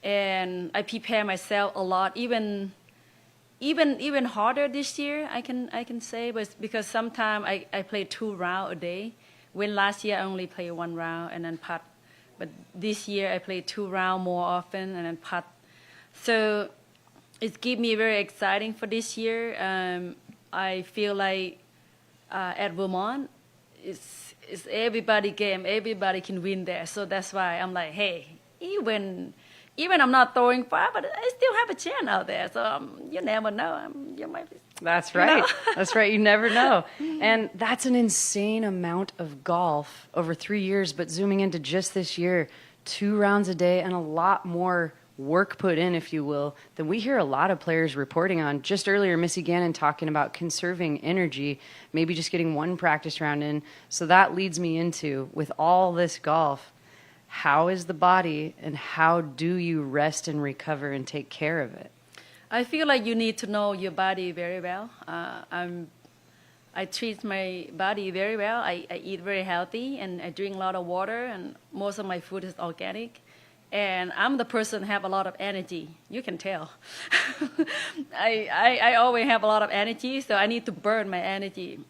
And I prepare myself a lot, even harder this year. I can say, but because sometimes I play 2 rounds a day. When last year I only played 1 round and then putt, but this year I play 2 rounds more often and then putt. So it gives me very exciting for this year. I feel like at Vermont, it's everybody game. Everybody can win there. So that's why I'm like, hey, even I'm not throwing far, but I still have a chance out there. So you never know. You might be. That's right. That's right. You never know. And that's an insane amount of golf over 3 years. But zooming into just this year, 2 rounds a day and a lot more work put in, if you will, than we hear a lot of players reporting on. Just earlier, Missy Gannon talking about conserving energy, maybe just getting 1 practice round in. So that leads me into, with all this golf, how is the body and how do you rest and recover and take care of it? I feel like you need to know your body very well. I treat my body very well. I eat very healthy, and I drink a lot of water, and most of my food is organic. And I'm the person who have a lot of energy. You can tell. I always have a lot of energy, so I need to burn my energy.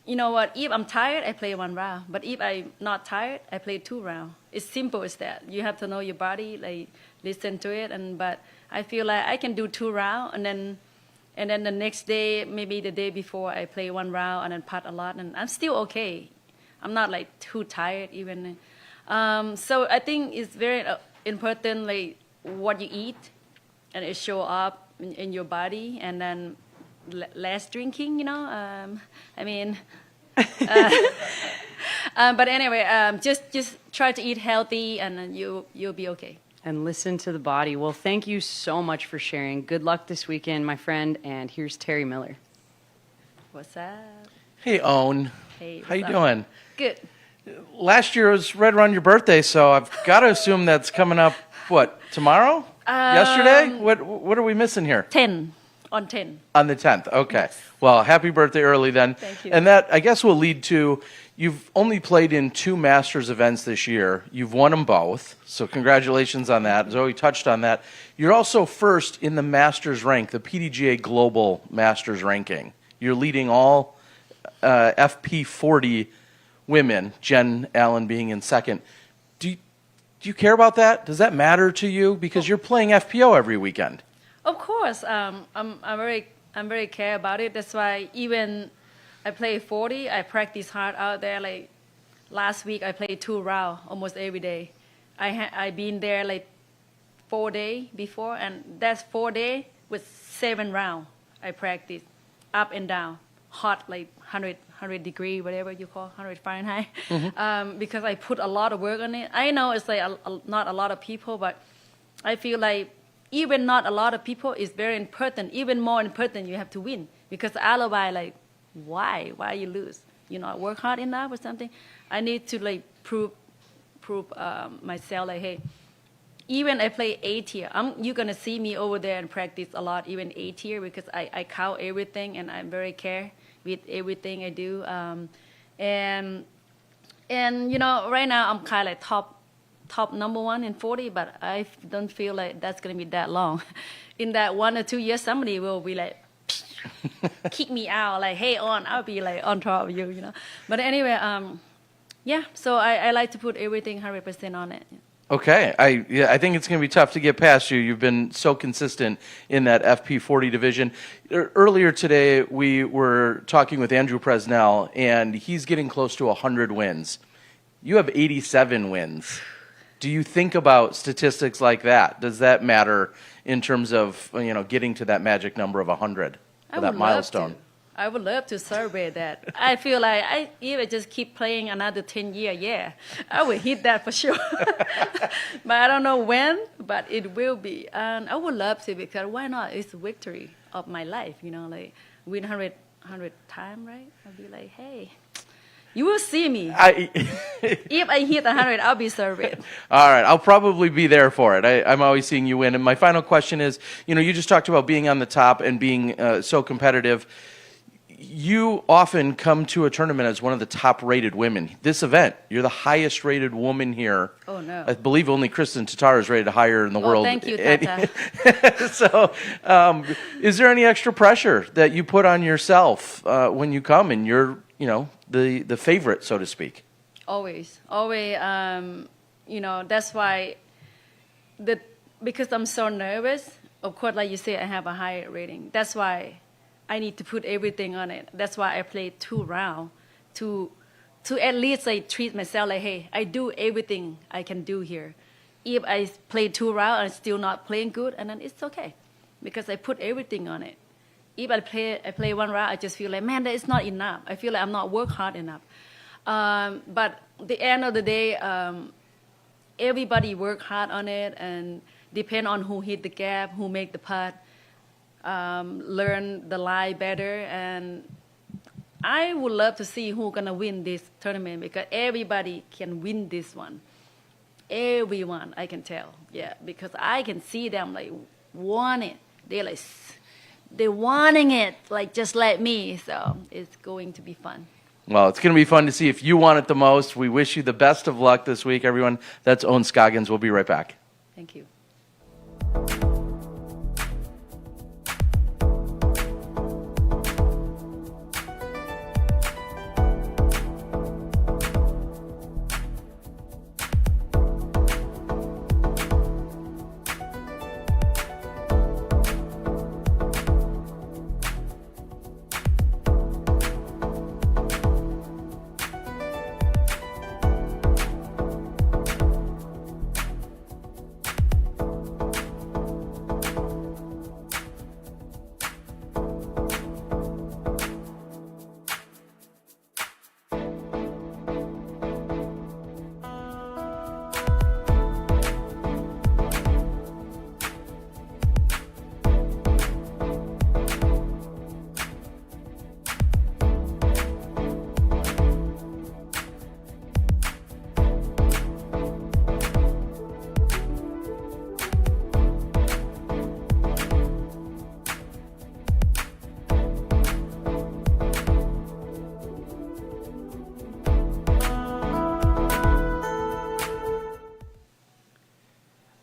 You know what? If I'm tired, I play 1 round. But if I'm not tired, I play 2 rounds. It's simple as that. You have to know your body, like listen to it. But I feel like I can do 2 rounds, and then the next day, maybe the day before, I play 1 round and then putt a lot, and I'm still okay. I'm not like too tired even. So I think it's very important, like what you eat, and it show up in your body, and then less drinking, but anyway, just try to eat healthy, and then you'll be okay. And listen to the body. Well, thank you so much for sharing. Good luck this weekend, my friend. And here's Terry Miller. What's up? Hey, Owen. Hey. How you doing? Good. Last year was right around your birthday, so I've got to assume that's coming up, what, tomorrow? Yesterday? What are we missing here? 10. On 10. On the 10th, okay. Yes. Well, happy birthday early then. Thank you. And that, I guess, will lead to, You've only played in 2 Masters events this year. You've won them both, so congratulations on that. Zoe touched on that. You're also first in the Masters rank, the PDGA Global Masters ranking. You're leading all FP40 women, Jen Allen being in second. Do you care about that? Does that matter to you? Because you're playing FPO every weekend. Of course, I'm very care about it. That's why even I play 40, I practice hard out there. Like last week, I played 2 rounds almost every day. I been there like 4 days before, and that's 4 days with 7 rounds. I practice up and down, hot like 100 degree, whatever you call 100 Fahrenheit, because I put a lot of work on it. I know it's like not a lot of people, but I feel like even not a lot of people is very important. Even more important, you have to win, because otherwise, like, why you lose? You know, I work hard enough or something. I need to like prove myself, like, hey, even I play A tier, you're gonna see me over there and practice a lot, even A tier, because I count everything and I'm very care with everything I do. And you know, right now I'm kind of like top number 1 in 40, but I don't feel like that's gonna be that long. In that 1 or 2 years, somebody will be like, kick me out, like, hey, I'll be like on top of you, you know. But anyway, yeah, so I like to put everything 100% on it. Okay, I think it's going to be tough to get past you. You've been so consistent in that FP40 division. Earlier today, we were talking with Andrew Presnell, and he's getting close to 100 wins. You have 87 wins. Do you think about statistics like that? Does that matter in terms of, you know, getting to that magic number of 100, or that milestone? I would love to celebrate that. I feel like if I just keep playing another 10 years, yeah, I will hit that for sure. But I don't know when, but it will be. And I would love to, because why not? It's the victory of my life, you know, like win 100 times, right? I'll be like, hey, you will see me. If I hit 100, I'll be celebrating. All right, I'll probably be there for it. I'm always seeing you win. And my final question is, you know, you just talked about being on the top and being so competitive. You often come to a tournament as one of the top-rated women. This event, you're the highest-rated woman here. Oh, no. I believe only Kristen Tatar is rated higher in the world. Thank you, Tata. So, is there any extra pressure that you put on yourself when you come and you're, you know, the favorite, so to speak? Always. You know, that's why, because I'm so nervous, of course, like you say, I have a high rating. That's why I need to put everything on it. That's why I play 2 rounds to at least like treat myself like, hey, I do everything I can do here. If I play 2 rounds and still not playing good, and then it's okay, because I put everything on it. If I play 1 round, I just feel like, man, that is not enough. I feel like I'm not work hard enough. But the end of the day, everybody work hard on it, and depend on who hit the gap, who make the putt. Learn the lie better, and I would love to see who's gonna win this tournament, because everybody can win this one. Everyone, I can tell, yeah, because I can see them like want it. They're wanting it, like just like me. So it's going to be fun. Well, it's going to be fun to see if you want it the most. We wish you the best of luck this week, everyone. That's Owen Scoggins. We'll be right back. Thank you.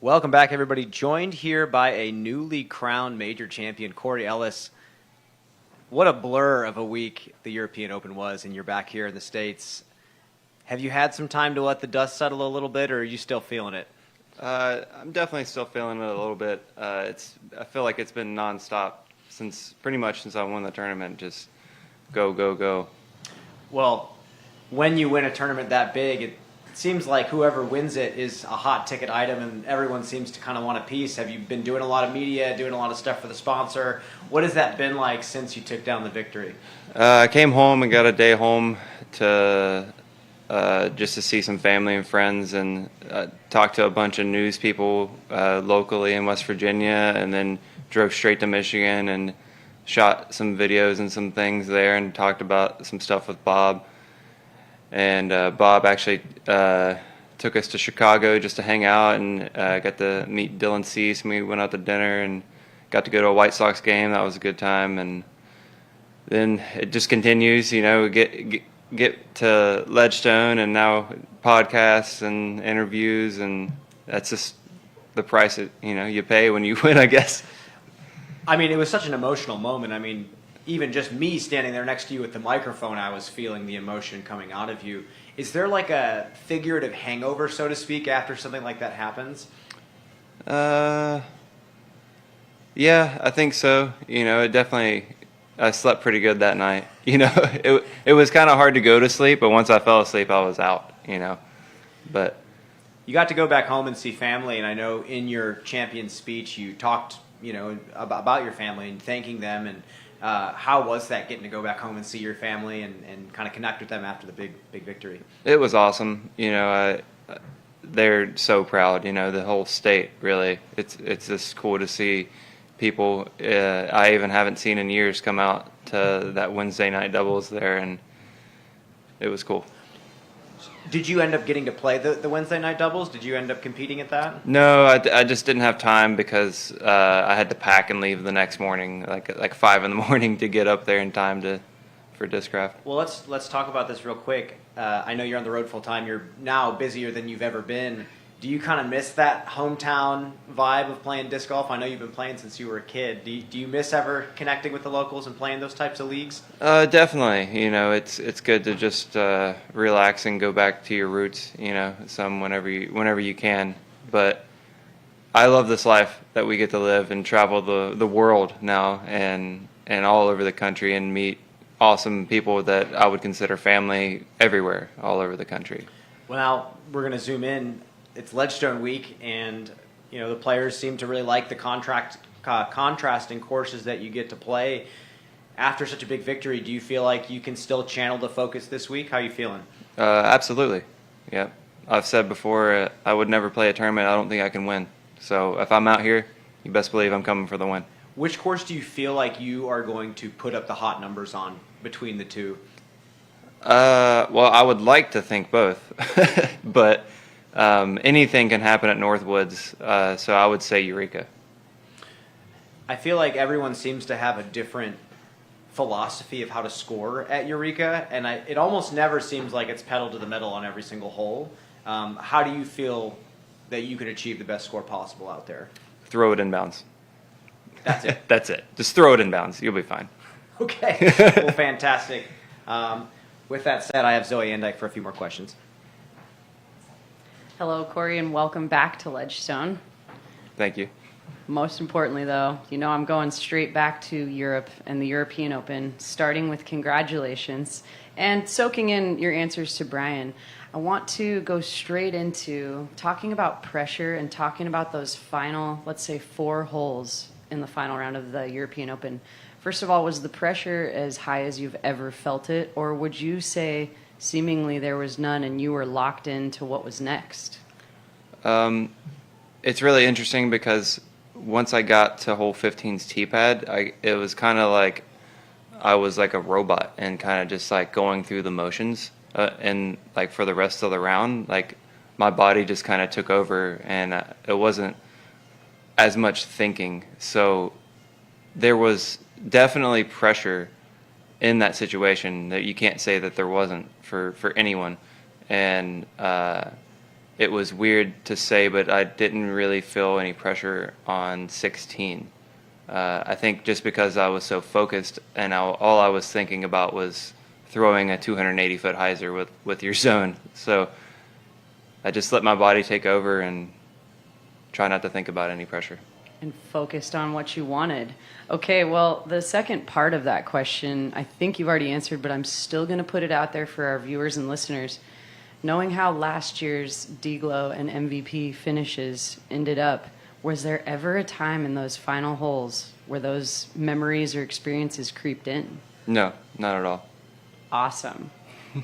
Welcome back, everybody. Joined here by a newly crowned major champion, Corey Ellis. What a blur of a week the European Open was, and you're back here in the States. Have you had some time to let the dust settle a little bit, or are you still feeling it? I'm definitely still feeling it a little bit. I feel like it's been nonstop pretty much since I won the tournament. Just go, go, go. Well, when you win a tournament that big, it seems like whoever wins it is a hot ticket item, and everyone seems to kind of want a piece. Have you been doing a lot of media, doing a lot of stuff for the sponsor? What has that been like since you took down the victory? I came home and got a day home to just to see some family and friends and talk to a bunch of news people locally in West Virginia, and then drove straight to Michigan and shot some videos and some things there and talked about some stuff with Bob. And Bob actually took us to Chicago just to hang out, and got to meet Dylan Cease, and we went out to dinner and got to go to a White Sox game. That was a good time. And then it just continues, get to Ledgestone, and now podcasts and interviews, and that's just the price that you pay when you win, I guess. I mean, it was such an emotional moment. I mean, even just me standing there next to you with the microphone, I was feeling the emotion coming out of you. Is there like a figurative hangover, so to speak, after something like that happens? Yeah, I think so. It definitely, I slept pretty good that night. It was kind of hard to go to sleep, but once I fell asleep, I was out, But you got to go back home and see family, and I know in your champion speech you talked, about your family and thanking them, and how was that, getting to go back home and see your family and kind of connect with them after the big victory? it was awesome. They're so proud, the whole state, really. It's just cool to see people I even haven't seen in years come out to that Wednesday night doubles there, and it was cool. Did you end up getting to play the Wednesday night doubles? Did you end up competing at that? No, I just didn't have time because I had to pack and leave the next morning, like 5 in the morning, to get up there in time for Discraft. Well, let's talk about this real quick. I know you're on the road full time. You're now busier than you've ever been. Do you kind of miss that hometown vibe of playing disc golf? I know you've been playing since you were a kid. Do you miss ever connecting with the locals and playing those types of leagues? Definitely. It's good to just relax and go back to your roots. Some whenever you can. But I love this life that we get to live and travel the world now and all over the country and meet awesome people that I would consider family everywhere, all over the country. Well, now we're going to zoom in. It's Ledgestone week, and the players seem to really like the contrasting courses that you get to play. After such a big victory, do you feel like you can still channel the focus this week? How are you feeling? Absolutely. Yeah. I've said before, I would never play a tournament I don't think I can win. So if I'm out here, you best believe I'm coming for the win. Which course do you feel like you are going to put up the hot numbers on between the two? Well, I would like to think both, but anything can happen at Northwoods, so I would say Eureka. I feel like everyone seems to have a different philosophy of how to score at Eureka, and it almost never seems like it's pedal to the metal on every single hole. How do you feel that you can achieve the best score possible out there? Throw it inbounds. That's it. That's it. Just throw it inbounds. You'll be fine. Okay. Well, fantastic. With that said, I have Zoe Endyke for a few more questions. Hello, Corey, and welcome back to Ledgestone. Thank you. Most importantly, though, I'm going straight back to Europe and the European Open, starting with congratulations and soaking in your answers to Brian. I want to go straight into talking about pressure and talking about those final, let's say, 4 holes in the final round of the European Open. First of all, was the pressure as high as you've ever felt it, or would you say seemingly there was none and you were locked into what was next? It's really interesting because once I got to hole 15's tee pad, it was kind of like I was like a robot and kind of just like going through the motions. And like for the rest of the round, like my body just kind of took over, and it wasn't as much thinking. So there was definitely pressure in that situation that you can't say that there wasn't for anyone. And it was weird to say, but I didn't really feel any pressure on 16. I think just because I was so focused and all I was thinking about was throwing a 280-foot hyzer with your zone. So I just let my body take over and try not to think about any pressure. And focused on what you wanted. Okay, well, the second part of that question, I think you've already answered, but I'm still going to put it out there for our viewers and listeners. Knowing how last year's D-Glow and MVP finishes ended up, was there ever a time in those final holes where those memories or experiences creeped in? No, not at all. Awesome.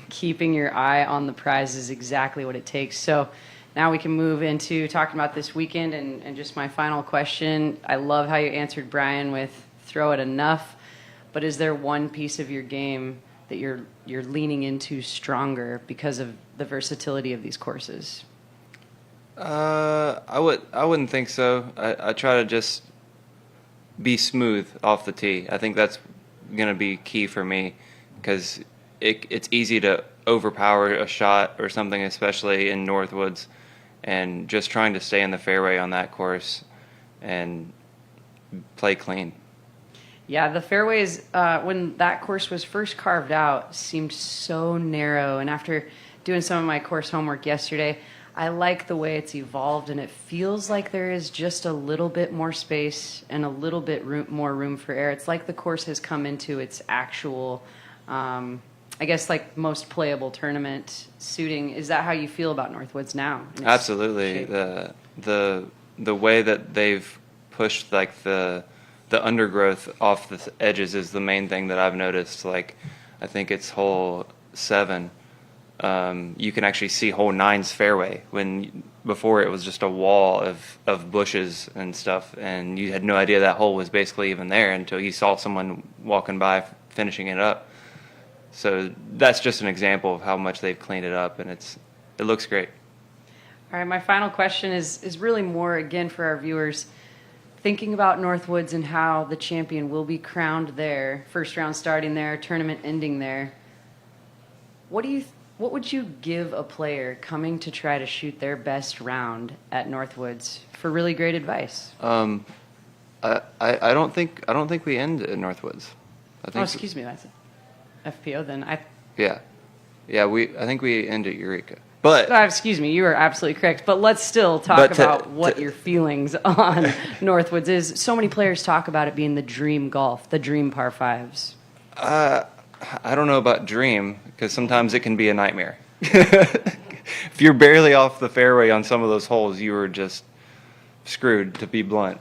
Keeping your eye on the prize is exactly what it takes. So now we can move into talking about this weekend and just my final question. I love how you answered Brian with throw it enough, but is there one piece of your game that you're leaning into stronger because of the versatility of these courses? I wouldn't think so. I try to just be smooth off the tee. I think that's going to be key for me because it's easy to overpower a shot or something, especially in Northwoods, and just trying to stay in the fairway on that course and play clean. Yeah, the fairways, when that course was first carved out, seemed so narrow. And after doing some of my course homework yesterday, I like the way it's evolved, and it feels like there is just a little bit more space and a little bit more room for air. It's like the course has come into its actual, I guess, like most playable tournament suiting. Is that how you feel about Northwoods now? Absolutely. The way that they've pushed like the undergrowth off the edges is the main thing that I've noticed. Like, I think it's hole 7. You can actually see hole 9's fairway when before it was just a wall of bushes and stuff, and you had no idea that hole was basically even there until you saw someone walking by finishing it up. So that's just an example of how much they've cleaned it up, and it looks great. All right, my final question is really more, again, for our viewers. Thinking about Northwoods and how the champion will be crowned there, first round starting there, tournament ending there, what would you give a player coming to try to shoot their best round at Northwoods for really great advice? I don't think we end at Northwoods. I think excuse me, that's FPO then. Yeah. I think we end at Eureka. But excuse me, you are absolutely correct. But let's still talk about what your feelings on Northwoods is. So many players talk about it being the dream golf, the dream par 5s. I don't know about dream, because sometimes it can be a nightmare. If you're barely off the fairway on some of those holes, you are just screwed, to be blunt,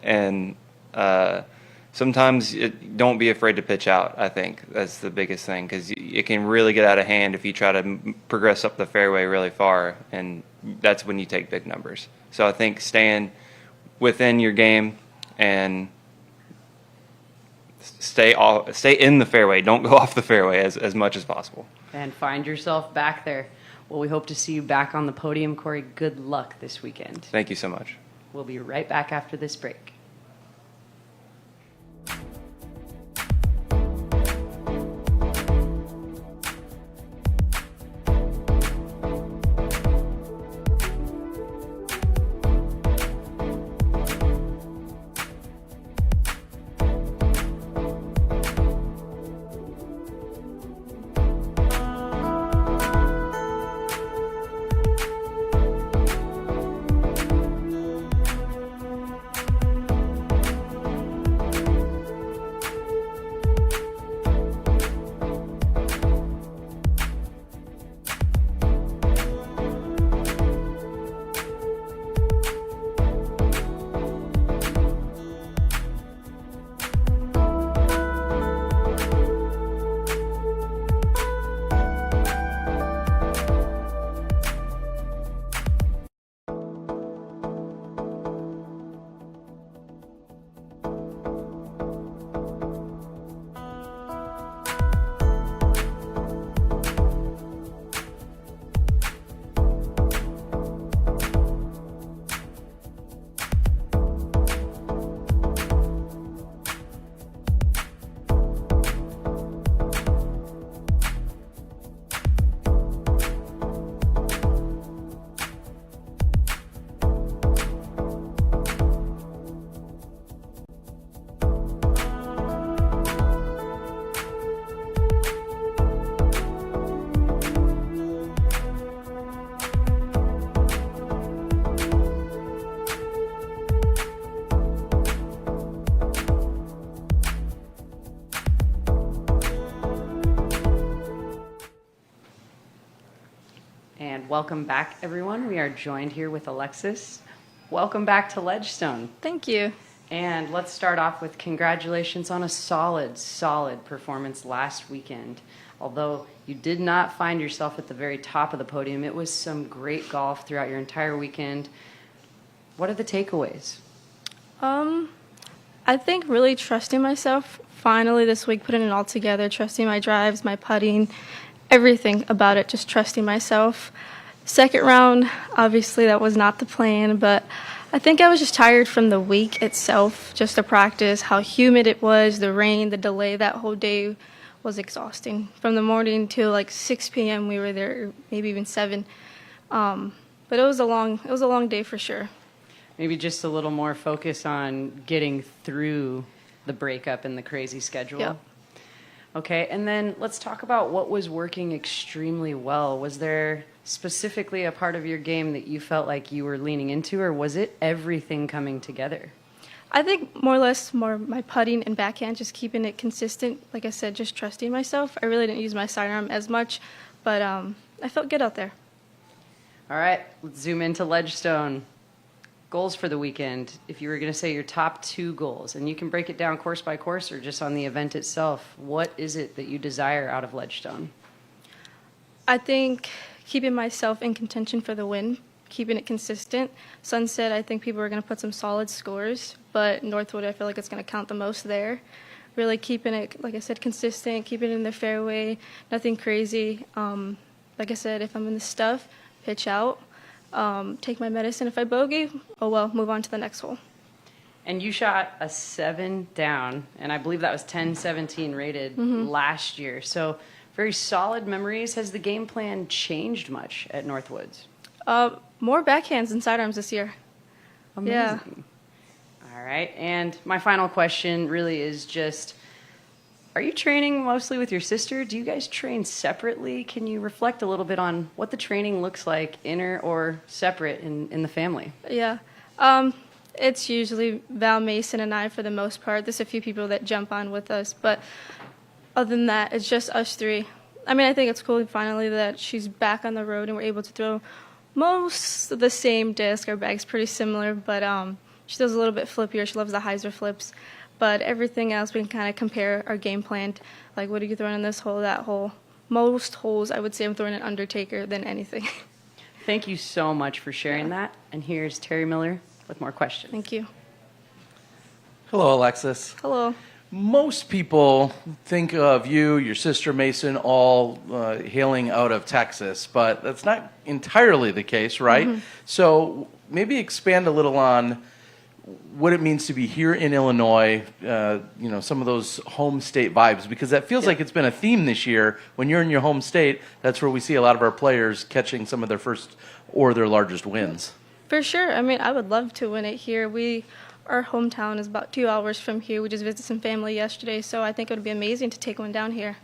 and sometimes don't be afraid to pitch out. I think that's the biggest thing, because it can really get out of hand if you try to progress up the fairway really far, and that's when you take big numbers. So I think staying within your game and stay in the fairway. Don't go off the fairway as much as possible. And find yourself back there. Well, we hope to see you back on the podium, Corey. Good luck this weekend. Thank you so much. We'll be right back after this break. And welcome back, everyone. We are joined here with Alexis. Welcome back to Ledgestone. Thank you. And let's start off with congratulations on a solid performance last weekend. Although you did not find yourself at the very top of the podium, it was some great golf throughout your entire weekend. What are the takeaways? I think really trusting myself finally this week, putting it all together, trusting my drives, my putting, everything about it, just trusting myself. Second round, obviously that was not the plan, but I think I was just tired from the week itself, just the practice, how humid it was, the rain, the delay, that whole day was exhausting. From the morning till like 6 p.m. we were there, maybe even 7. But it was a long day for sure. Maybe just a little more focus on getting through the breakup and the crazy schedule. Yep. Okay, and then let's talk about what was working extremely well. Was there specifically a part of your game that you felt like you were leaning into, or was it everything coming together? I think more or less my putting and backhand, just keeping it consistent. Like I said, just trusting myself. I really didn't use my sidearm as much, but I felt good out there. All right, let's zoom into Ledgestone. Goals for the weekend, if you were going to say your top 2 goals, and you can break it down course by course or just on the event itself, what is it that you desire out of Ledgestone? I think keeping myself in contention for the win, keeping it consistent. Sunset, I think people are going to put some solid scores, but Northwood, I feel like it's going to count the most there. Really keeping it, like I said, consistent, keeping it in the fairway, nothing crazy. Like I said, if I'm in the stuff, pitch out. Take my medicine. If I bogey, oh well, move on to the next hole. And you shot a 7 down, and I believe that was 10-17 rated last year. So very solid memories. Has the game plan changed much at Northwoods? More backhands than sidearms this year. Amazing. Yeah. All right. And my final question really is just, are you training mostly with your sister? Do you guys train separately? Can you reflect a little bit on what the training looks like, inner or separate in the family? Yeah. It's usually Val, Mason, and I for the most part. There's a few people that jump on with us, but other than that, it's just us 3. I mean, I think it's cool finally that she's back on the road and we're able to throw most of the same disc. Our bag's pretty similar, but she does a little bit flippier. She loves the hyzer flips. But everything else, we can kind of compare our game plan. Like, what are you throwing in this hole, that hole? Most holes, I would say I'm throwing an undertaker than anything. Thank you so much for sharing that. And here's Terry Miller with more questions. Thank you. Hello, Alexis. Hello. Most people think of you, your sister Mason, all hailing out of Texas, but that's not entirely the case, right? Mm-hmm. So maybe expand a little on what it means to be here in Illinois, some of those home state vibes, because that feels like it's been a theme this year. When you're in your home state, that's where we see a lot of our players catching some of their first or their largest wins. For sure. I mean, I would love to win it here. Our hometown is about 2 hours from here. We just visited some family yesterday, so I think it would be amazing to take one down here.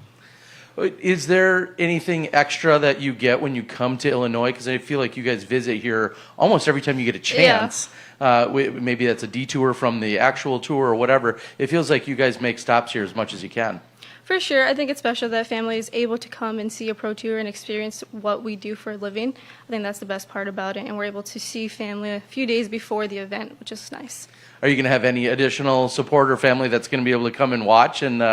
Is there anything extra that you get when you come to Illinois? Because I feel like you guys visit here almost every time you get a chance. Yeah. Maybe that's a detour from the actual tour or whatever. It feels like you guys make stops here as much as you can. For sure. I think it's special that family is able to come and see a pro tour and experience what we do for a living. I think that's the best part about it, and we're able to see family a few days before the event, which is nice. Are you going to have any additional support or family that's going to be able to come and watch? And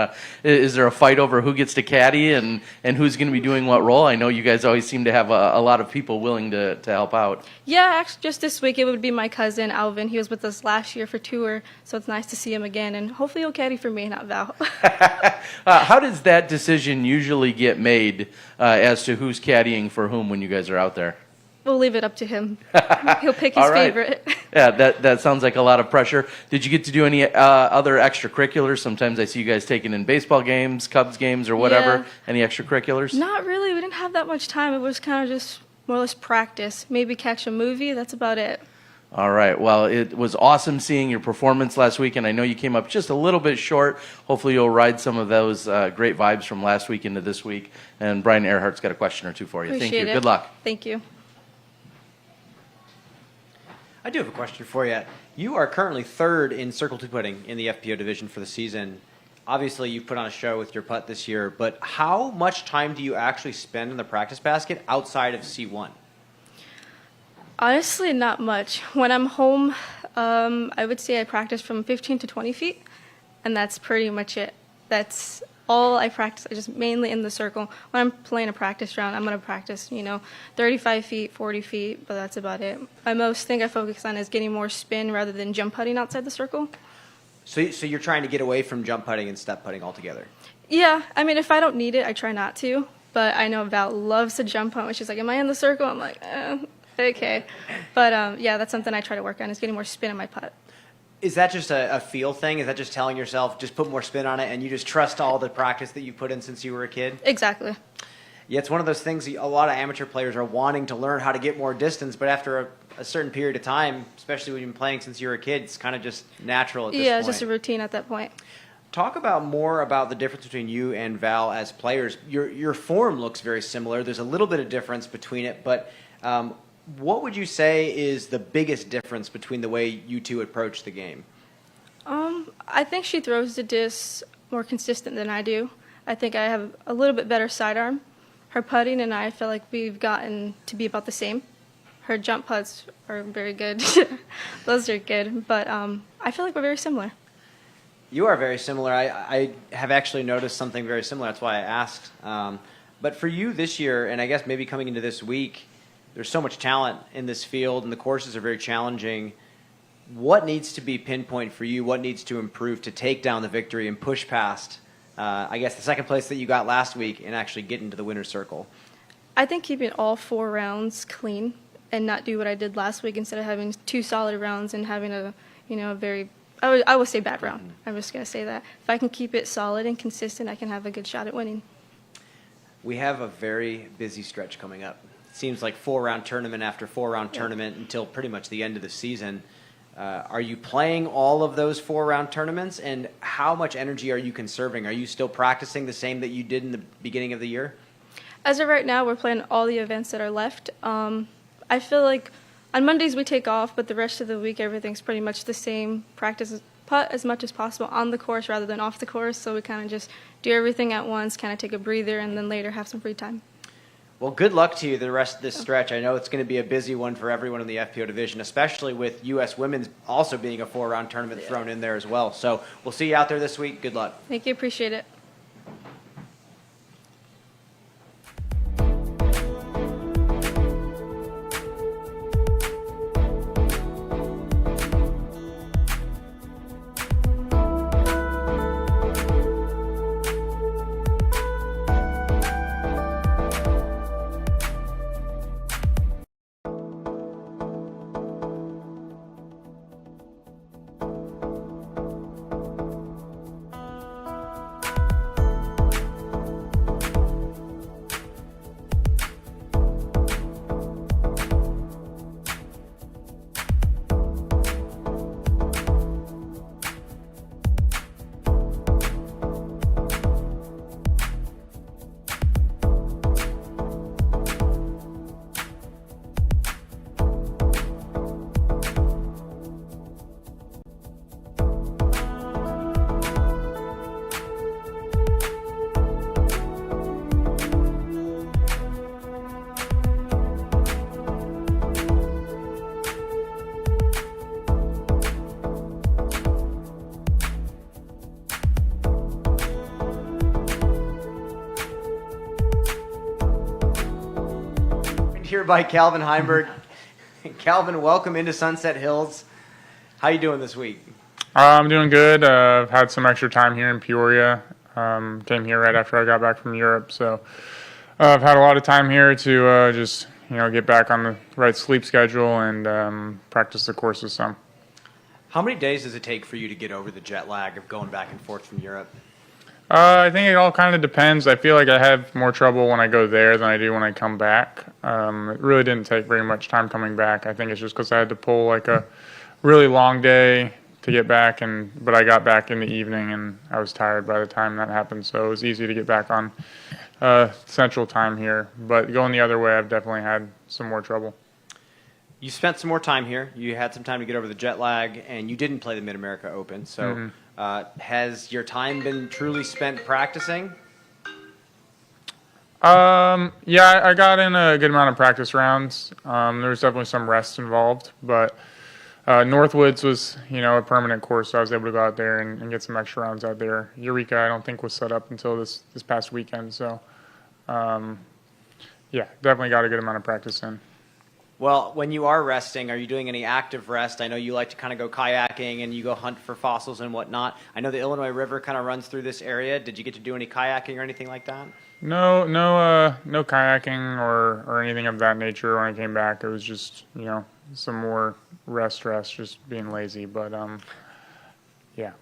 is there a fight over who gets to caddy and who's going to be doing what role? I know you guys always seem to have a lot of people willing to help out. Yeah, actually, just this week it would be my cousin, Alvin. He was with us last year for tour, so it's nice to see him again. And hopefully he'll caddy for me, not Val. How does that decision usually get made as to who's caddying for whom when you guys are out there? We'll leave it up to him. He'll pick his All right. favorite. Yeah, that sounds like a lot of pressure. Did you get to do any other extracurriculars? Sometimes I see you guys taking in baseball games, Cubs games, or whatever. Yeah. Any extracurriculars? Not really. We didn't have that much time. It was kind of just more or less practice. Maybe catch a movie. That's about it. All right. Well, it was awesome seeing your performance last week, and I know you came up just a little bit short. Hopefully you'll ride some of those great vibes from last week into this week. And Brian Earhart's got a question or two for you. Appreciate Thank you. it. Good luck. Thank you. I do have a question for you. You are currently third in Circle 2 putting in the FPO division for the season. Obviously, you've put on a show with your putt this year, but how much time do you actually spend in the practice basket outside of C1? Honestly, not much. When I'm home, I would say I practice from 15 to 20 feet, and that's pretty much it. That's all I practice. I just mainly in the circle. When I'm playing a practice round, I'm going to practice, 35 feet, 40 feet, but that's about it. My most thing I focus on is getting more spin rather than jump putting outside the circle. So you're trying to get away from jump putting and step putting altogether. Yeah, I mean, if I don't need it, I try not to. But I know Val loves to jump putt. When she's like, am I in the circle? I'm like, okay. But yeah, that's something I try to work on is getting more spin in my putt. Is that just a feel thing? Is that just telling yourself, just put more spin on it, and you just trust all the practice that you put in since you were a kid? Exactly. Yeah, it's one of those things a lot of amateur players are wanting to learn how to get more distance, but after a certain period of time, especially when you've been playing since you were a kid, it's kind of just natural at this point. Yeah, it's just a routine at that point. Talk more about the difference between you and Val as players. Your form looks very similar. There's a little bit of difference between it, but what would you say is the biggest difference between the way you two approach the game? I think she throws the disc more consistent than I do. I think I have a little bit better sidearm. Her putting and I feel like we've gotten to be about the same. Her jump putts are very good. Those are good, but I feel like we're very similar. You are very similar. I have actually noticed something very similar. That's why I asked. But for you this year, and I guess maybe coming into this week, there's so much talent in this field, and the courses are very challenging. What needs to be pinpoint for you? What needs to improve to take down the victory and push past, I guess, the second place that you got last week and actually get into the winner's circle? I think keeping all 4 rounds clean and not do what I did last week instead of having 2 solid rounds and having a very I would say bad round. I'm just going to say that. If I can keep it solid and consistent, I can have a good shot at winning. We have a very busy stretch coming up. It seems like 4-round tournament after 4-round tournament until pretty much the end of the season. Are you playing all of those 4-round tournaments, and how much energy are you conserving? Are you still practicing the same that you did in the beginning of the year? As of right now, we're playing all the events that are left. I feel like on Mondays we take off, but the rest of the week everything's pretty much the same. Practice putt as much as possible on the course rather than off the course, so we kind of just do everything at once, kind of take a breather, and then later have some free time. Well, good luck to you the rest of this stretch. I know it's going to be a busy one for everyone in the FPO division, especially with U.S. Women's also being a 4-round tournament thrown in there as well. So we'll see you out there this week. Good luck. Thank you. Appreciate it. Here by Calvin Heimberg. Calvin, welcome into Sunset Hills. How you doing this week? I'm doing good. I've had some extra time here in Peoria. Came here right after I got back from Europe, so I've had a lot of time here to just get back on the right sleep schedule and practice the courses some. How many days does it take for you to get over the jet lag of going back and forth from Europe? I think it all kind of depends. I feel like I have more trouble when I go there than I do when I come back. It really didn't take very much time coming back. I think it's just because I had to pull like a really long day to get back, but I got back in the evening and I was tired by the time that happened, so it was easy to get back on Central Time here. But going the other way, I've definitely had some more trouble. You spent some more time here. You had some time to get over the jet lag, and you didn't play the Mid-America Open. So has your time been truly spent practicing? Yeah, I got in a good amount of practice rounds. There was definitely some rest involved, but Northwoods was, a permanent course, so I was able to go out there and get some extra rounds out there. Eureka, I don't think was set up until this past weekend, so yeah, definitely got a good amount of practice in. Well, when you are resting, are you doing any active rest? I know you like to kind of go kayaking and you go hunt for fossils and whatnot. I know the Illinois River kind of runs through this area. Did you get to do any kayaking or anything like that? No kayaking or anything of that nature when I came back. It was just, some more rest, just being lazy. But, yeah.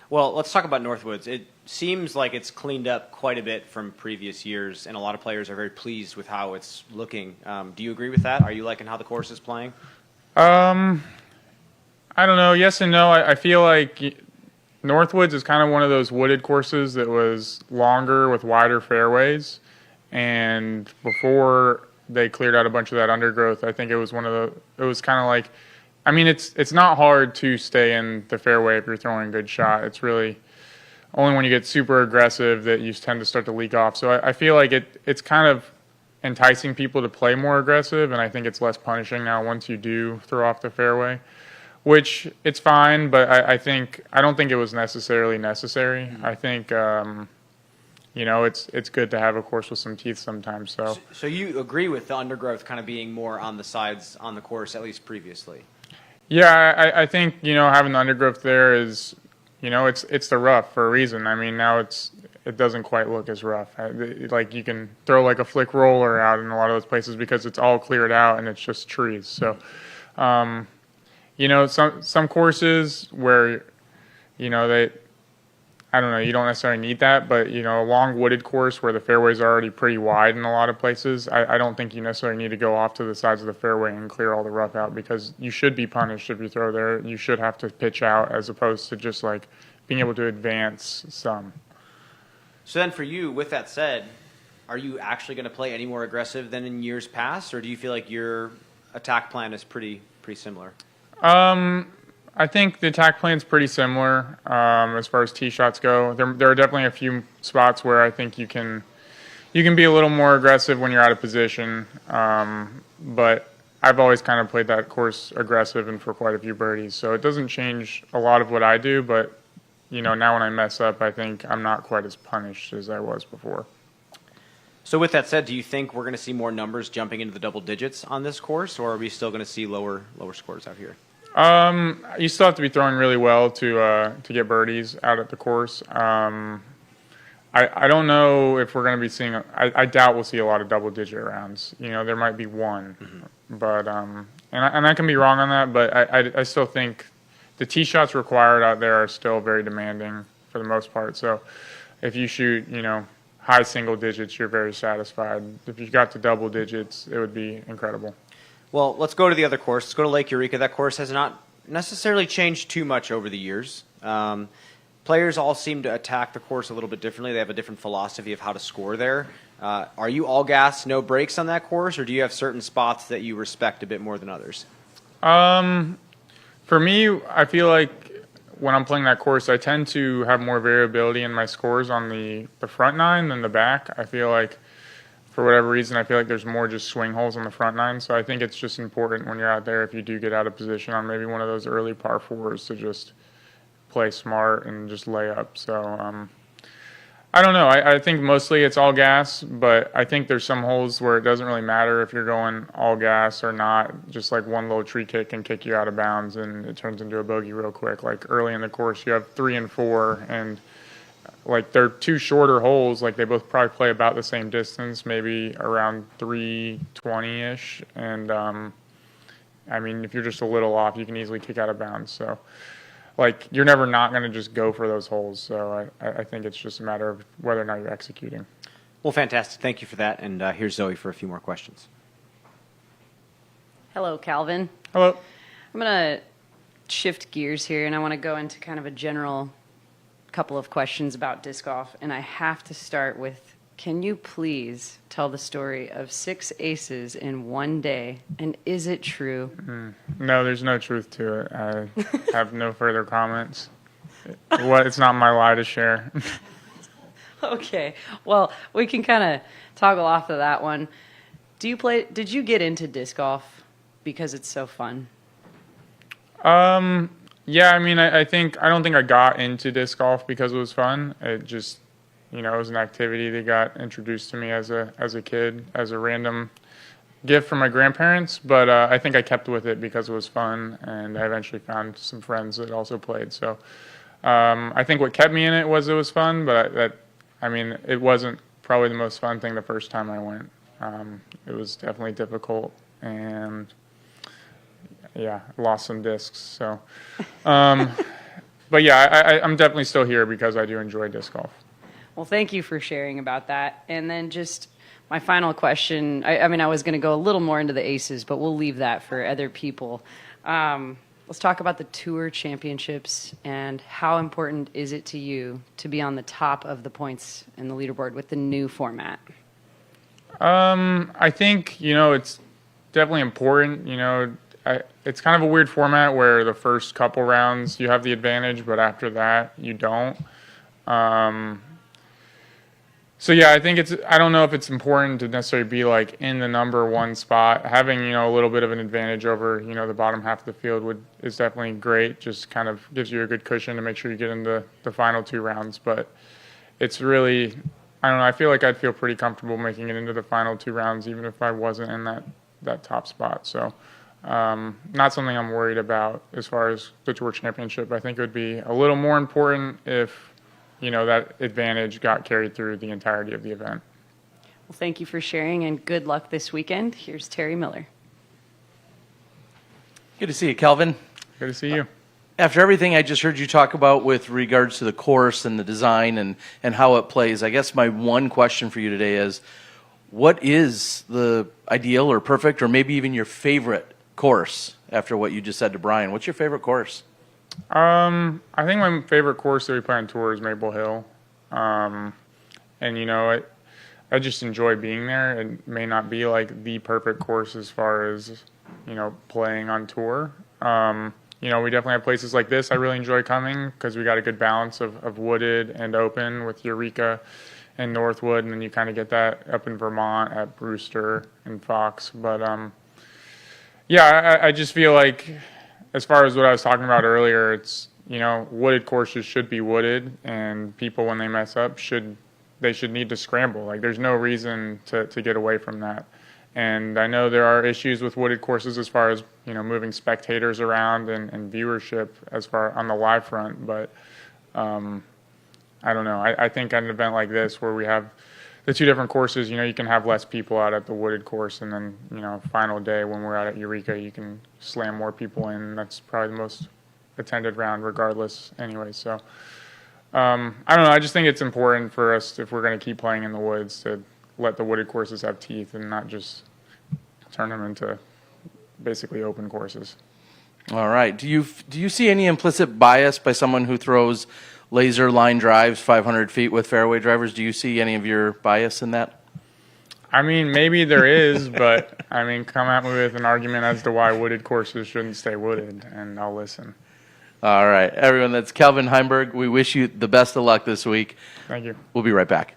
Well, let's talk about Northwoods. It seems like it's cleaned up quite a bit from previous years, and a lot of players are very pleased with how it's looking. Do you agree with that? Are you liking how the course is playing? I don't know. Yes and no. I feel like Northwoods is kind of one of those wooded courses that was longer with wider fairways, and before they cleared out a bunch of that undergrowth, I think it was kind of like, I mean, it's not hard to stay in the fairway if you're throwing a good shot. It's really only when you get super aggressive that you tend to start to leak off. So I feel like it's kind of enticing people to play more aggressive, and I think it's less punishing now once you do throw off the fairway, which it's fine, but I don't think it was necessarily necessary. Mm-hmm. I think it's good to have a course with some teeth sometimes. So you agree with the undergrowth kind of being more on the sides on the course, at least previously? Yeah, I think having the undergrowth there is, it's the rough for a reason. I mean, now it doesn't quite look as rough. Like you can throw like a flick roller out in a lot of those places because it's all cleared out and it's just trees. So, some courses where, I don't know, you don't necessarily need that, but, a long wooded course where the fairways are already pretty wide in a lot of places, I don't think you necessarily need to go off to the sides of the fairway and clear all the rough out, because you should be punished if you throw there. You should have to pitch out as opposed to just like being able to advance some. So then for you, with that said, are you actually going to play any more aggressive than in years past, or do you feel like your attack plan is pretty similar? I think the attack plan is pretty similar as far as tee shots go. There are definitely a few spots where I think you can be a little more aggressive when you're out of position. But I've always kind of played that course aggressive and for quite a few birdies. So it doesn't change a lot of what I do, but now when I mess up, I think I'm not quite as punished as I was before. So with that said, do you think we're going to see more numbers jumping into the double digits on this course, or are we still going to see lower scores out here? You still have to be throwing really well to get birdies out at the course. I don't know if we're going to be seeing. I doubt we'll see a lot of double-digit rounds. There might be one, mm-hmm. But and I can be wrong on that. But I still think the tee shots required out there are still very demanding for the most part. So if you shoot, high single digits, you're very satisfied. If you got to double digits, it would be incredible. Well, let's go to the other course. Let's go to Lake Eureka. That course has not necessarily changed too much over the years. Players all seem to attack the course a little bit differently. They have a different philosophy of how to score there. Are you all gas, no brakes on that course, or do you have certain spots that you respect a bit more than others? For me, I feel like when I'm playing that course, I tend to have more variability in my scores on the front nine than the back. I feel like, for whatever reason, I feel like there's more just swing holes on the front nine. So I think it's just important when you're out there, if you do get out of position on maybe one of those early par fours, to just play smart and just lay up. So I don't know. I think mostly it's all gas, but I think there's some holes where it doesn't really matter if you're going all gas or not. Just like one little tree kick can kick you out of bounds and it turns into a bogey real quick. Like early in the course, you have 3 and 4, and like they're two shorter holes. Like they both probably play about the same distance, maybe around 320-ish. And I mean, if you're just a little off, you can easily kick out of bounds. So like you're never not going to just go for those holes. So I think it's just a matter of whether or not you're executing. Well, fantastic. Thank you for that. And here's Zoe for a few more questions. Hello, Calvin. Hello. I'm going to shift gears here, and I want to go into kind of a general couple of questions about disc golf. And I have to start with, can you please tell the story of 6 aces in one day? And is it true? No, there's no truth to it. I have no further comments. It's not my lie to share. Okay. Well, we can kind of toggle off of that one. Did you get into disc golf because it's so fun? Yeah, I mean, I don't think I got into disc golf because it was fun. It just, it was an activity that got introduced to me as a kid, as a random gift from my grandparents. But I think I kept with it because it was fun, and I eventually found some friends that also played. So I think what kept me in it was fun, but it wasn't probably the most fun thing the first time I went. It was definitely difficult, and yeah, lost some discs. So, but yeah, I'm definitely still here because I do enjoy disc golf. Well, thank you for sharing about that. And then just my final question. I was going to go a little more into the aces, but we'll leave that for other people. Let's talk about the Tour Championships and how important is it to you to be on the top of the points in the leaderboard with the new format? I think, it's definitely important. It's kind of a weird format where the first couple rounds you have the advantage, but after that you don't. So yeah, I think I don't know if it's important to necessarily be like in the number one spot. Having, a little bit of an advantage over, the bottom half of the field is definitely great. Just kind of gives you a good cushion to make sure you get into the final two rounds. But it's really, I don't know, I feel like I'd feel pretty comfortable making it into the final two rounds, even if I wasn't in that top spot. So not something I'm worried about as far as the Tour Championship. I think it would be a little more important if, that advantage got carried through the entirety of the event. Well, thank you for sharing, and good luck this weekend. Here's Terry Miller. Good to see you, Kelvin. Good to see you. After everything I just heard you talk about with regards to the course and the design and how it plays, I guess my one question for you today is, what is the ideal or perfect or maybe even your favorite course after what you just said to Brian? What's your favorite course? I think my favorite course that we play on tour is Maple Hill. And, I just enjoy being there. It may not be like the perfect course as far as, playing on tour. We definitely have places like this I really enjoy coming because we got a good balance of wooded and open with Eureka and Northwood, and then you kind of get that up in Vermont at Brewster and Fox. But, I just feel like as far as what I was talking about earlier, it's, wooded courses should be wooded, and people, when they mess up, should need to scramble. Like, there's no reason to get away from that. And I know there are issues with wooded courses as far as, moving spectators around and viewership as far on the live front. But I don't know. I think at an event like this where we have the two different courses, you can have less people out at the wooded course, and then, final day when we're out at Eureka, you can slam more people in. That's probably the most attended round regardless anyway. So I don't know. I just think it's important for us, if we're going to keep playing in the woods, to let the wooded courses have teeth and not just turn them into basically open courses. All right. Do you see any implicit bias by someone who throws laser line drives 500 feet with fairway drivers? Do you see any of your bias in that? I mean, maybe there is, but come at me with an argument as to why wooded courses shouldn't stay wooded, and I'll listen. All right, everyone, that's Kelvin Heimberg. We wish you the best of luck this week. Thank you. We'll be right back.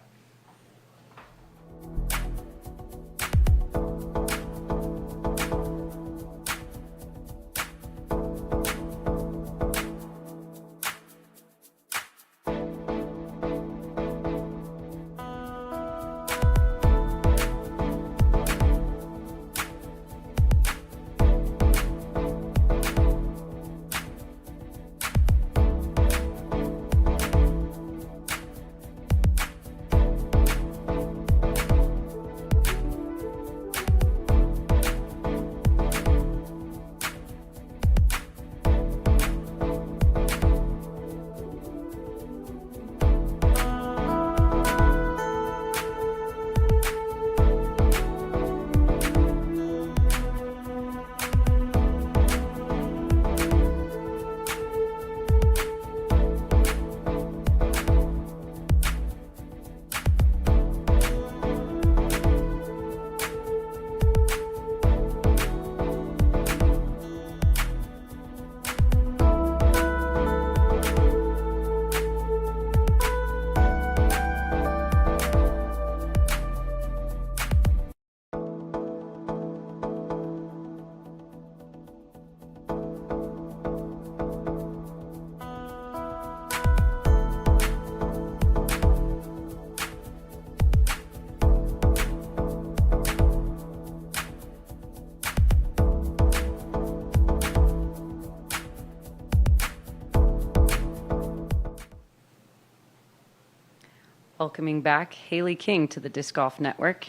welcoming back Haley King to the Disc Golf Network.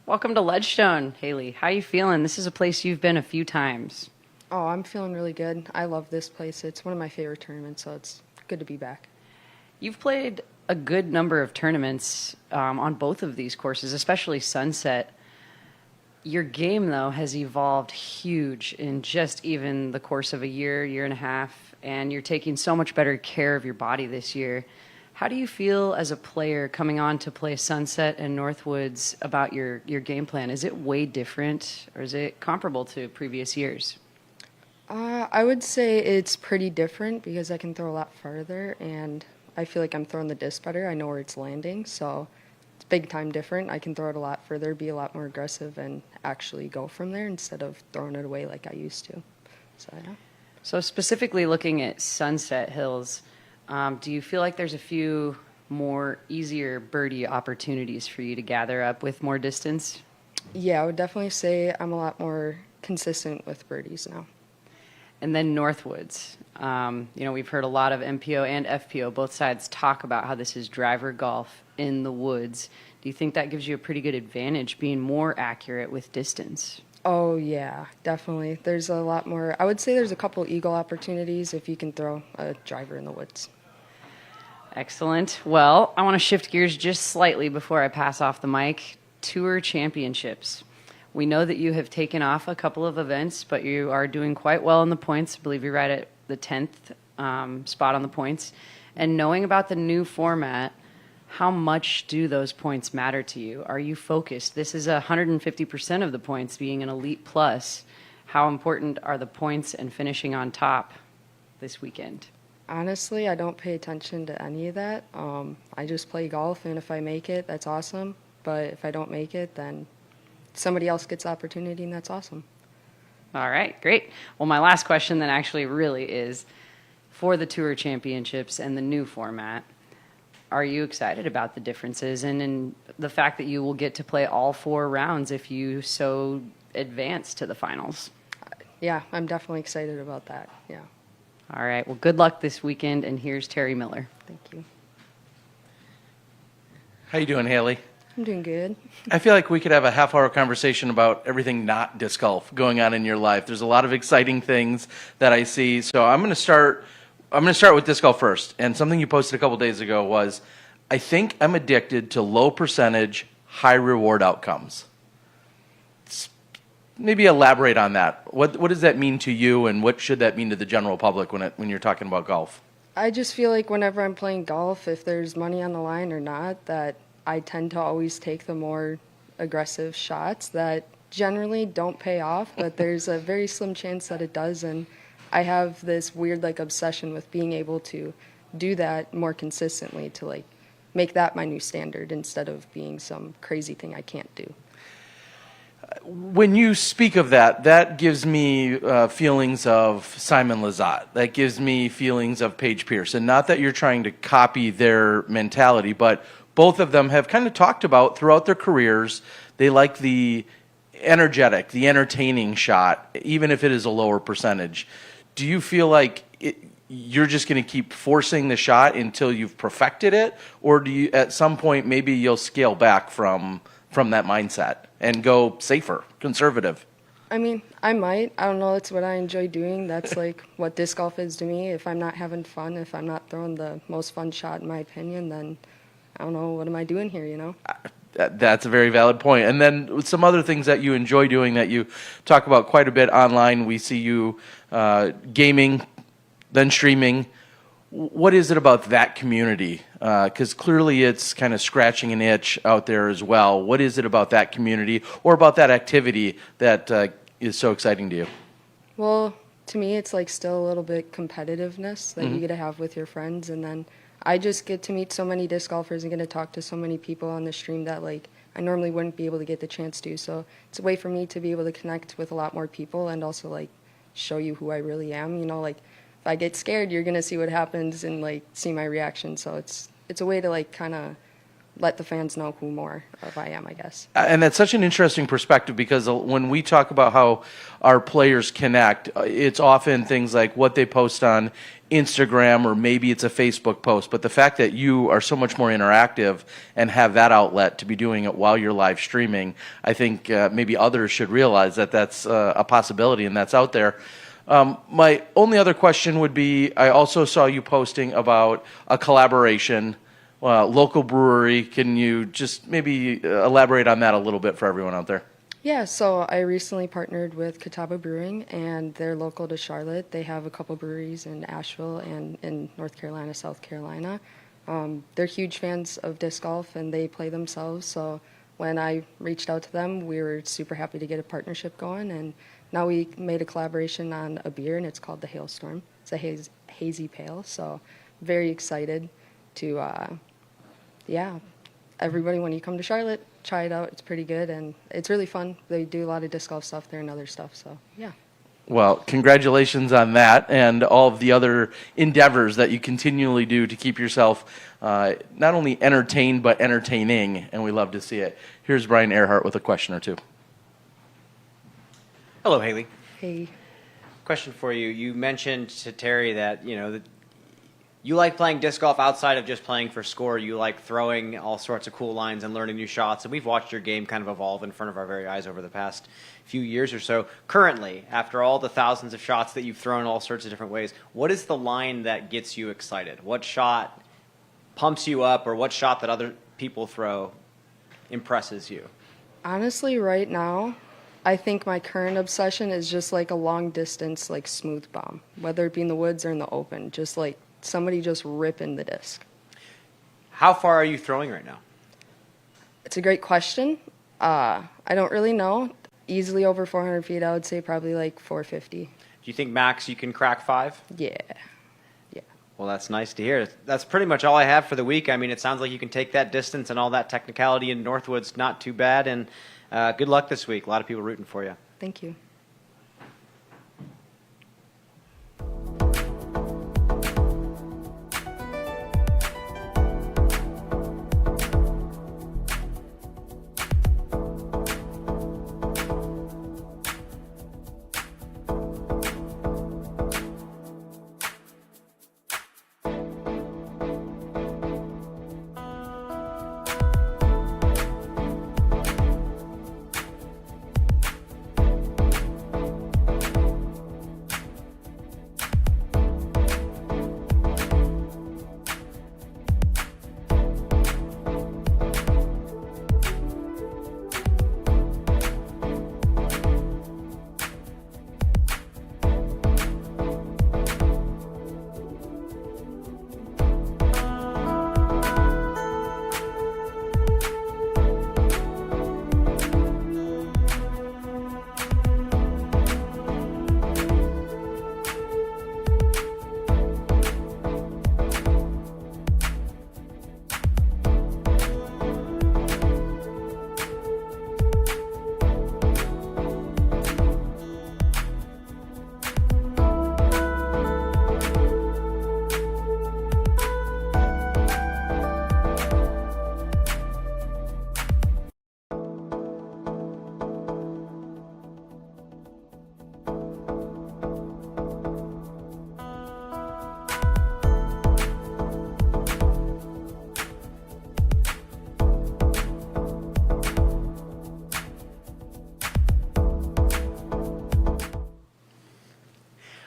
Welcome to Ledgestone, Haley. How you feeling? This is a place you've been a few times. Oh, I'm feeling really good. I love this place. It's one of my favorite tournaments, so it's good to be back. You've played a good number of tournaments on both of these courses, especially Sunset. Your game, though, has evolved huge in just even the course of a year, year and a half, and you're taking so much better care of your body this year. How do you feel as a player coming on to play Sunset and Northwoods about your game plan? Is it way different, or is it comparable to previous years? I would say it's pretty different because I can throw a lot farther, and I feel like I'm throwing the disc better. I know where it's landing, so it's big time different. I can throw it a lot further, be a lot more aggressive, and actually go from there instead of throwing it away like I used to. So, yeah. So specifically looking at Sunset Hills, do you feel like there's a few more easier birdie opportunities for you to gather up with more distance? Yeah, I would definitely say I'm a lot more consistent with birdies now. And then Northwoods. We've heard a lot of MPO and FPO, both sides talk about how this is driver golf in the woods. Do you think that gives you a pretty good advantage, being more accurate with distance? Oh, yeah, definitely. There's a lot more. I would say there's a couple eagle opportunities if you can throw a driver in the woods. Excellent. Well, I want to shift gears just slightly before I pass off the mic. Tour Championships. We know that you have taken off a couple of events, but you are doing quite well in the points. I believe you're right at the 10th spot on the points. And knowing about the new format, how much do those points matter to you? Are you focused? This is 150% of the points being an elite plus. How important are the points and finishing on top this weekend? Honestly, I don't pay attention to any of that. I just play golf, and if I make it, that's awesome. But if I don't make it, then somebody else gets the opportunity, and that's awesome. All right, great. Well, my last question then actually really is, for the Tour Championships and the new format, are you excited about the differences and the fact that you will get to play all 4 rounds if you so advance to the finals? Yeah, I'm definitely excited about that, yeah. All right, well, good luck this weekend, and here's Terry Miller. Thank you. How you doing, Haley? I'm doing good. I feel like we could have a half-hour conversation about everything not disc golf going on in your life. There's a lot of exciting things that I see. So I'm going to start with disc golf first. And something you posted a couple days ago was, I think I'm addicted to low percentage, high reward outcomes. Maybe elaborate on that. What does that mean to you, and what should that mean to the general public when you're talking about golf? I just feel like whenever I'm playing golf, if there's money on the line or not, that I tend to always take the more aggressive shots that generally don't pay off, but there's a very slim chance that it does, and I have this weird obsession with being able to do that more consistently to make that my new standard instead of being some crazy thing I can't do. When you speak of that, that gives me feelings of Simon Lizotte. That gives me feelings of Paige Pearson. Not that you're trying to copy their mentality, but both of them have kind of talked about throughout their careers, they like the energetic, the entertaining shot, even if it is a lower percentage. Do you feel like you're just going to keep forcing the shot until you've perfected it? Or do you, at some point, maybe you'll scale back from that mindset and go safer, conservative? I mean, I might. I don't know. That's what I enjoy doing. That's what disc golf is to me. If I'm not having fun, if I'm not throwing the most fun shot, in my opinion, then I don't know, what am I doing here, you know? That's a very valid point. And then some other things that you enjoy doing that you talk about quite a bit online. We see you gaming, then streaming. What is it about that community? Because clearly it's kind of scratching an itch out there as well. What is it about that community or about that activity that is so exciting to you? Well, to me, it's still a little bit competitiveness that you get to have with your friends, and then I just get to meet so many disc golfers and get to talk to so many people on the stream that I normally wouldn't be able to get the chance to. So it's a way for me to be able to connect with a lot more people and also show you who I really am. You know, if I get scared, you're gonna see what happens and see my reaction. So it's a way to kind of let the fans know who more of I am, I guess. And that's such an interesting perspective because when we talk about how our players connect, it's often things like what they post on Instagram or maybe it's a Facebook post. But the fact that you are so much more interactive and have that outlet to be doing it while you're live streaming, I think maybe others should realize that that's a possibility and that's out there. My only other question would be, I also saw you posting about a collaboration, local brewery. Can you just maybe elaborate on that a little bit for everyone out there? Yeah, so I recently partnered with Catawba Brewing, and they're local to Charlotte. They have a couple breweries in Asheville and in North Carolina, South Carolina. They're huge fans of disc golf, and they play themselves. So when I reached out to them, we were super happy to get a partnership going, and now we made a collaboration on a beer, and it's called the Hailstorm. It's a hazy pale, so very excited to, everybody, when you come to Charlotte, try it out. It's pretty good, and it's really fun. They do a lot of disc golf stuff there and other stuff, so yeah. Well, congratulations on that and all of the other endeavors that you continually do to keep yourself not only entertained, but entertaining, and we love to see it. Here's Brian Earhart with a question or two. Hello, Haley. Hey. Question for you. You mentioned to Terry that, you like playing disc golf outside of just playing for score. You like throwing all sorts of cool lines and learning new shots. And we've watched your game kind of evolve in front of our very eyes over the past few years or so. Currently, after all the thousands of shots that you've thrown all sorts of different ways, what is the line that gets you excited? What shot pumps you up, or what shot that other people throw impresses you? Honestly, right now, I think my current obsession is just like a long distance, like smooth bomb, whether it be in the woods or in the open, just like somebody just ripping the disc. How far are you throwing right now? It's a great question. I don't really know. Easily over 400 feet, I would say probably like 450. Do you think max you can crack 5? Yeah. Well, that's nice to hear. That's pretty much all I have for the week. I mean, it sounds like you can take that distance and all that technicality in Northwood's not too bad. And good luck this week. A lot of people rooting for you. Thank you.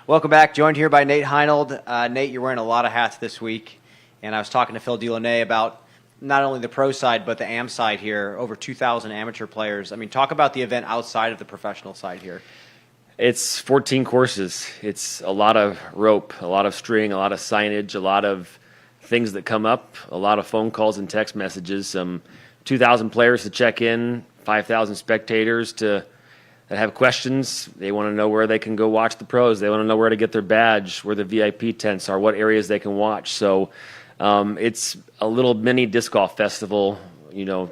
Welcome back. Joined here by Nate Heinold. Nate, you're wearing a lot of hats this week, and I was talking to Phil Delaunay about not only the pro side but the am side here. Over 2,000 amateur players. I mean, talk about the event outside of the professional side here. It's 14 courses. It's a lot of rope, a lot of string, a lot of signage, a lot of things that come up, a lot of phone calls and text messages. 2,000 players to check in, 5,000 spectators that have questions. They want to know where they can go watch the pros. They want to know where to get their badge, where the VIP tents are, what areas they can watch. So it's a little mini disc golf festival,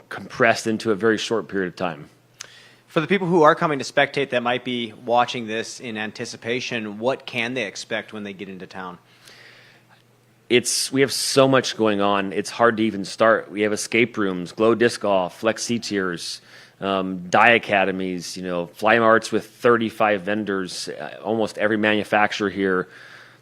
compressed into a very short period of time. For the people who are coming to spectate that might be watching this in anticipation, what can they expect when they get into town? we have so much going on. It's hard to even start. We have escape rooms, glow disc golf, flex C tiers, die academies, fly marts with 35 vendors, almost every manufacturer here.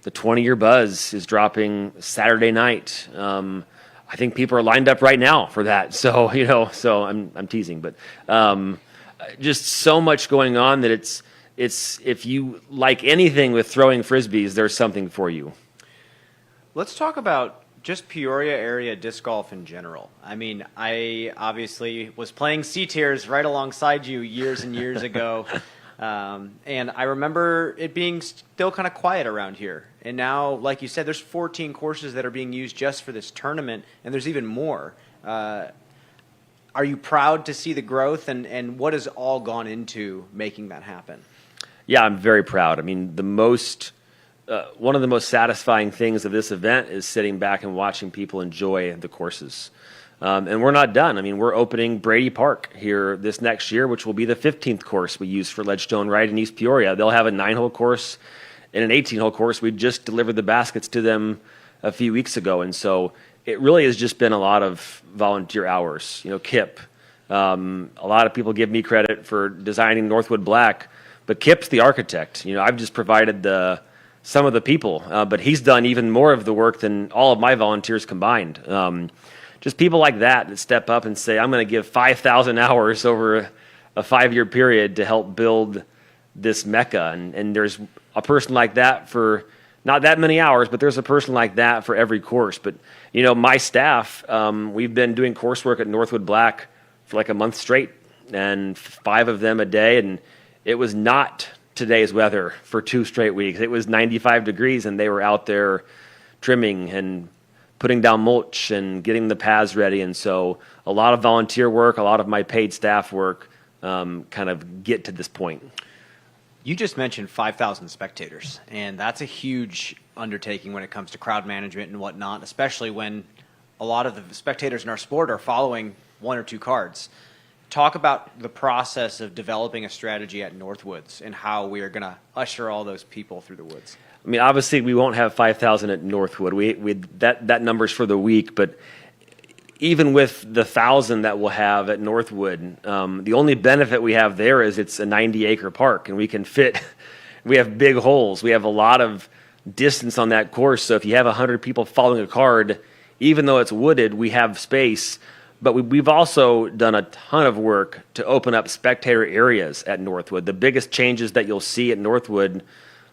The 20-year buzz is dropping Saturday night. I think people are lined up right now for that. So, so I'm teasing, but just so much going on that it's if you like anything with throwing frisbees, there's something for you. Let's talk about just Peoria area disc golf in general. I mean, I obviously was playing C tiers right alongside you years and years ago. And I remember it being still kind of quiet around here. And now, like you said, there's 14 courses that are being used just for this tournament, and there's even more. Are you proud to see the growth, and what has all gone into making that happen? Yeah, I'm very proud. I mean, one of the most satisfying things of this event is sitting back and watching people enjoy the courses. And we're not done. I mean, we're opening Brady Park here this next year, which will be the 15th course we use for Ledgestone right in East Peoria. They'll have a 9-hole course and an 18-hole course. We just delivered the baskets to them a few weeks ago. And so it really has just been a lot of volunteer hours. Kip, a lot of people give me credit for designing Northwood Black, but Kip's the architect. I've just provided some of the people, but he's done even more of the work than all of my volunteers combined. Just people like that step up and say, I'm going to give 5,000 hours over a 5-year period to help build this mecca. And there's a person like that for not that many hours, but there's a person like that for every course. But, my staff, we've been doing coursework at Northwood Black for like a month straight, and 5 of them a day. And it was not today's weather for 2 straight weeks. It was 95 degrees, and they were out there trimming and putting down mulch and getting the paths ready. And so a lot of volunteer work, a lot of my paid staff work kind of get to this point. You just mentioned 5,000 spectators, and that's a huge undertaking when it comes to crowd management and whatnot, especially when a lot of the spectators in our sport are following 1 or 2 cards. Talk about the process of developing a strategy at Northwoods and how we are going to usher all those people through the woods. I mean, obviously, we won't have 5,000 at Northwood. That number's for the week, but even with the 1,000 that we'll have at Northwood, the only benefit we have there is it's a 90-acre park, and we have big holes. We have a lot of distance on that course, so if you have 100 people following a card, even though it's wooded, we have space. But we've also done a ton of work to open up spectator areas at Northwood. The biggest changes that you'll see at Northwood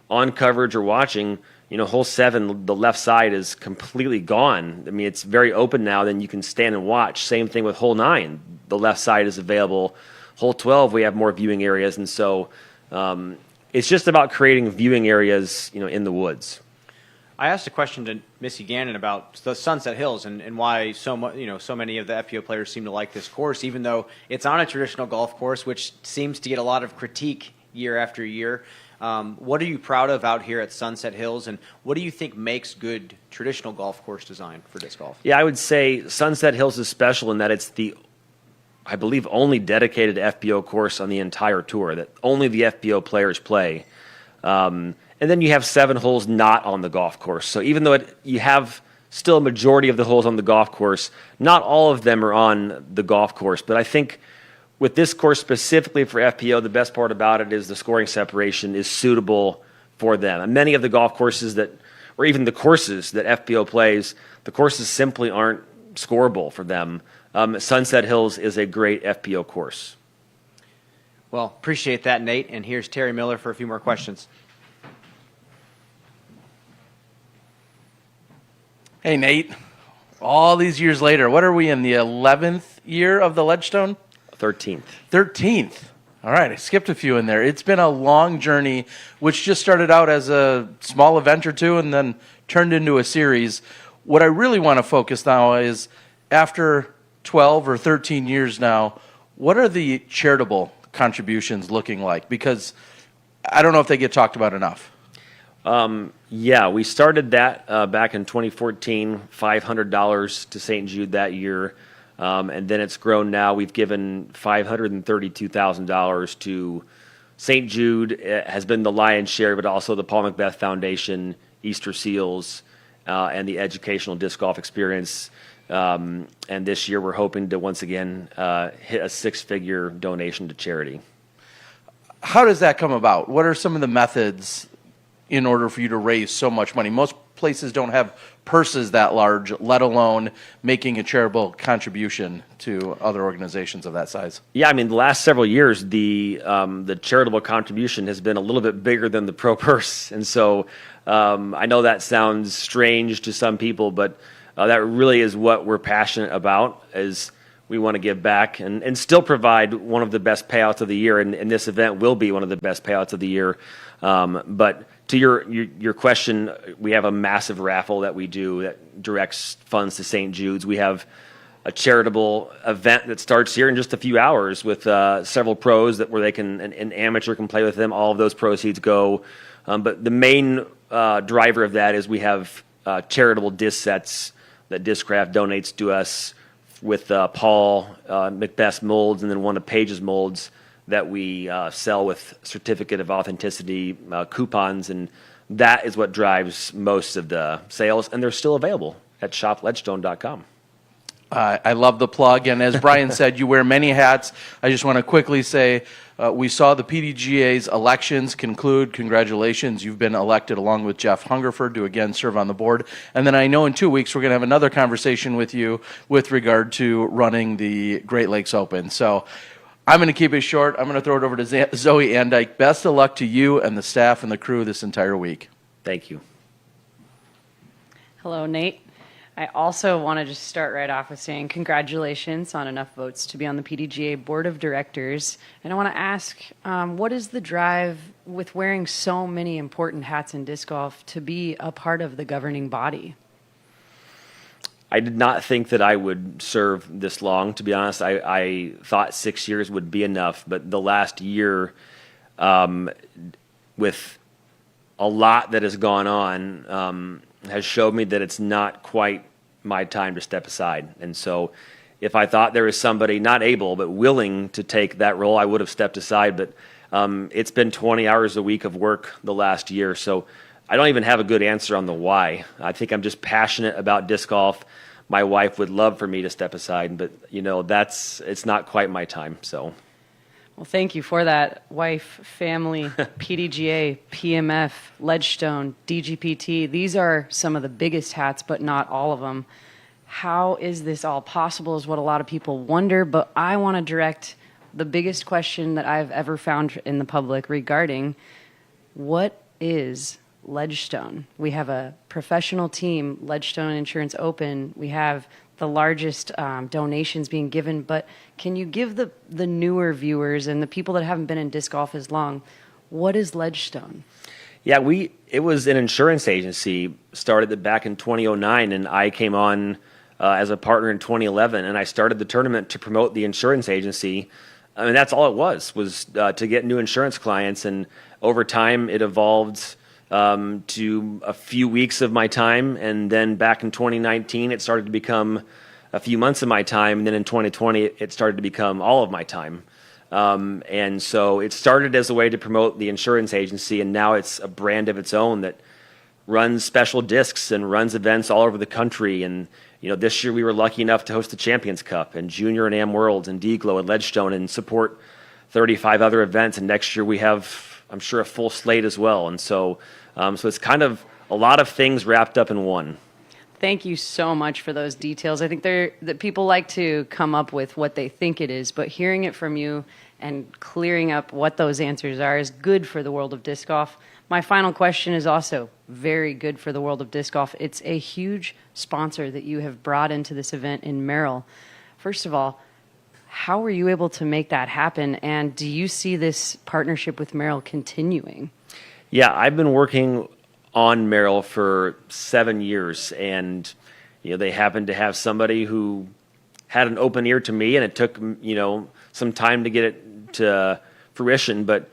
on coverage or watching, hole 7, the left side is completely gone. I mean, it's very open now. Then you can stand and watch. Same thing with hole 9. The left side is available. Hole 12, we have more viewing areas. And so it's just about creating viewing areas, in the woods. I asked a question to Missy Gannon about the Sunset Hills and why so many of the FPO players seem to like this course, even though it's on a traditional golf course, which seems to get a lot of critique year after year. What are you proud of out here at Sunset Hills, and what do you think makes good traditional golf course design for disc golf? Yeah, I would say Sunset Hills is special in that it's I believe, only dedicated FPO course on the entire tour that only the FPO players play. And then you have 7 holes not on the golf course. So even though you have still a majority of the holes on the golf course, not all of them are on the golf course. But I think with this course specifically for FPO, the best part about it is the scoring separation is suitable for them. And many of the golf courses or even the courses that FPO plays, the courses simply aren't scoreable for them. Sunset Hills is a great FPO course. Well, appreciate that, Nate. And here's Terry Miller for a few more questions. Hey, Nate. All these years later, what are we in, the 11th year of the Ledgestone? 13th. 13th. All right, I skipped a few in there. It's been a long journey, which just started out as a small event or two and then turned into a series. What I really want to focus now is, after 12 or 13 years now, what are the charitable contributions looking like? Because I don't know if they get talked about enough. Yeah, we started that back in 2014, $500 to St. Jude that year. And then it's grown now. We've given $532,000 to St. Jude. It has been the lion's share, but also the Paul Macbeth Foundation, Easter Seals, and the educational disc golf experience. And this year we're hoping to once again hit a 6-figure donation to charity. How does that come about? What are some of the methods in order for you to raise so much money? Most places don't have purses that large, let alone making a charitable contribution to other organizations of that size. Yeah, I mean, the last several years, the charitable contribution has been a little bit bigger than the pro purse, and so I know that sounds strange to some people, but that really is what we're passionate about. Is we want to give back and still provide one of the best payouts of the year, and this event will be one of the best payouts of the year. But to your question, we have a massive raffle that we do that directs funds to St. Jude's. We have a charitable event that starts here in just a few hours with several pros where they can an amateur can play with them. All of those proceeds go. But the main driver of that is we have charitable disc sets that Discraft donates to us with Paul Macbeth's molds and then one of Paige's molds that we sell with certificate of authenticity coupons, and that is what drives most of the sales, and they're still available at shopledgestone.com. I love the plug, and as Brian said, you wear many hats. I just want to quickly say we saw the PDGA's elections conclude. Congratulations, you've been elected along with Jeff Hungerford to again serve on the board. And then I know in 2 weeks we're going to have another conversation with you with regard to running the Great Lakes Open. So I'm going to keep it short. I'm going to throw it over to Zoe Andike. Best of luck to you and the staff and the crew this entire week. Thank you. Hello, Nate. I also want to just start right off with saying congratulations on enough votes to be on the PDGA Board of Directors. And I want to ask, what is the drive with wearing so many important hats in disc golf to be a part of the governing body? I did not think that I would serve this long, to be honest. I thought 6 years would be enough, but the last year, with a lot that has gone on, has showed me that it's not quite my time to step aside. And so if I thought there was somebody not able but willing to take that role, I would have stepped aside. But it's been 20 hours a week of work the last year, so I don't even have a good answer on the why. I think I'm just passionate about disc golf. My wife would love for me to step aside, but it's not quite my time. So, well, thank you for that. Wife, family, PDGA, PMF, Ledgestone, DGPT. These are some of the biggest hats, but not all of them. How is this all possible is what a lot of people wonder, but I want to direct the biggest question that I've ever found in the public regarding what is Ledgestone. We have a professional team, Ledgestone Insurance Open. We have the largest donations being given, but can you give the newer viewers and the people that haven't been in disc golf as long, what is Ledgestone? Yeah, it was an insurance agency, started back in 2009, and I came on as a partner in 2011, and I started the tournament to promote the insurance agency. I mean, that's all it was to get new insurance clients, and over time it evolved to a few weeks of my time, and then back in 2019 it started to become a few months of my time, and then in 2020 it started to become all of my time. And so it started as a way to promote the insurance agency, and now it's a brand of its own that runs special discs and runs events all over the country. And this year we were lucky enough to host the Champions Cup and Junior and Am Worlds and D-Glow and Ledgestone and support 35 other events, and next year we have, I'm sure, a full slate as well. And so it's kind of a lot of things wrapped up in one. Thank you so much for those details. I think that people like to come up with what they think it is, but hearing it from you and clearing up what those answers are is good for the world of disc golf. My final question is also very good for the world of disc golf. It's a huge sponsor that you have brought into this event in Merrell. First of all, how were you able to make that happen, and do you see this partnership with Merrell continuing? Yeah, I've been working on Merrell for 7 years, and they happened to have somebody who had an open ear to me, and it took some time to get it to fruition. But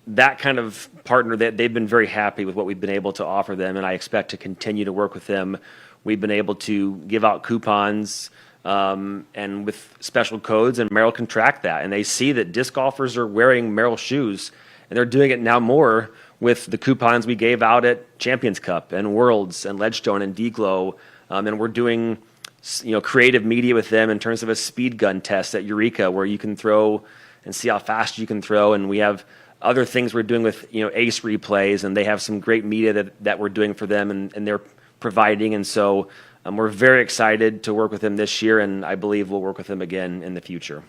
that kind of partner, that they've been very happy with what we've been able to offer them, and I expect to continue to work with them. We've been able to give out coupons and with special codes, and Merrell can track that, and they see that disc golfers are wearing Merrell shoes, and they're doing it now more with the coupons we gave out at Champions Cup and Worlds and Ledgestone and D-Glow. And we're doing creative media with them in terms of a speed gun test at Eureka where you can throw and see how fast you can throw. And we have other things we're doing with Ace replays, and they have some great media that we're doing for them and they're providing. And so we're very excited to work with them this year, and I believe we'll work with them again in the future.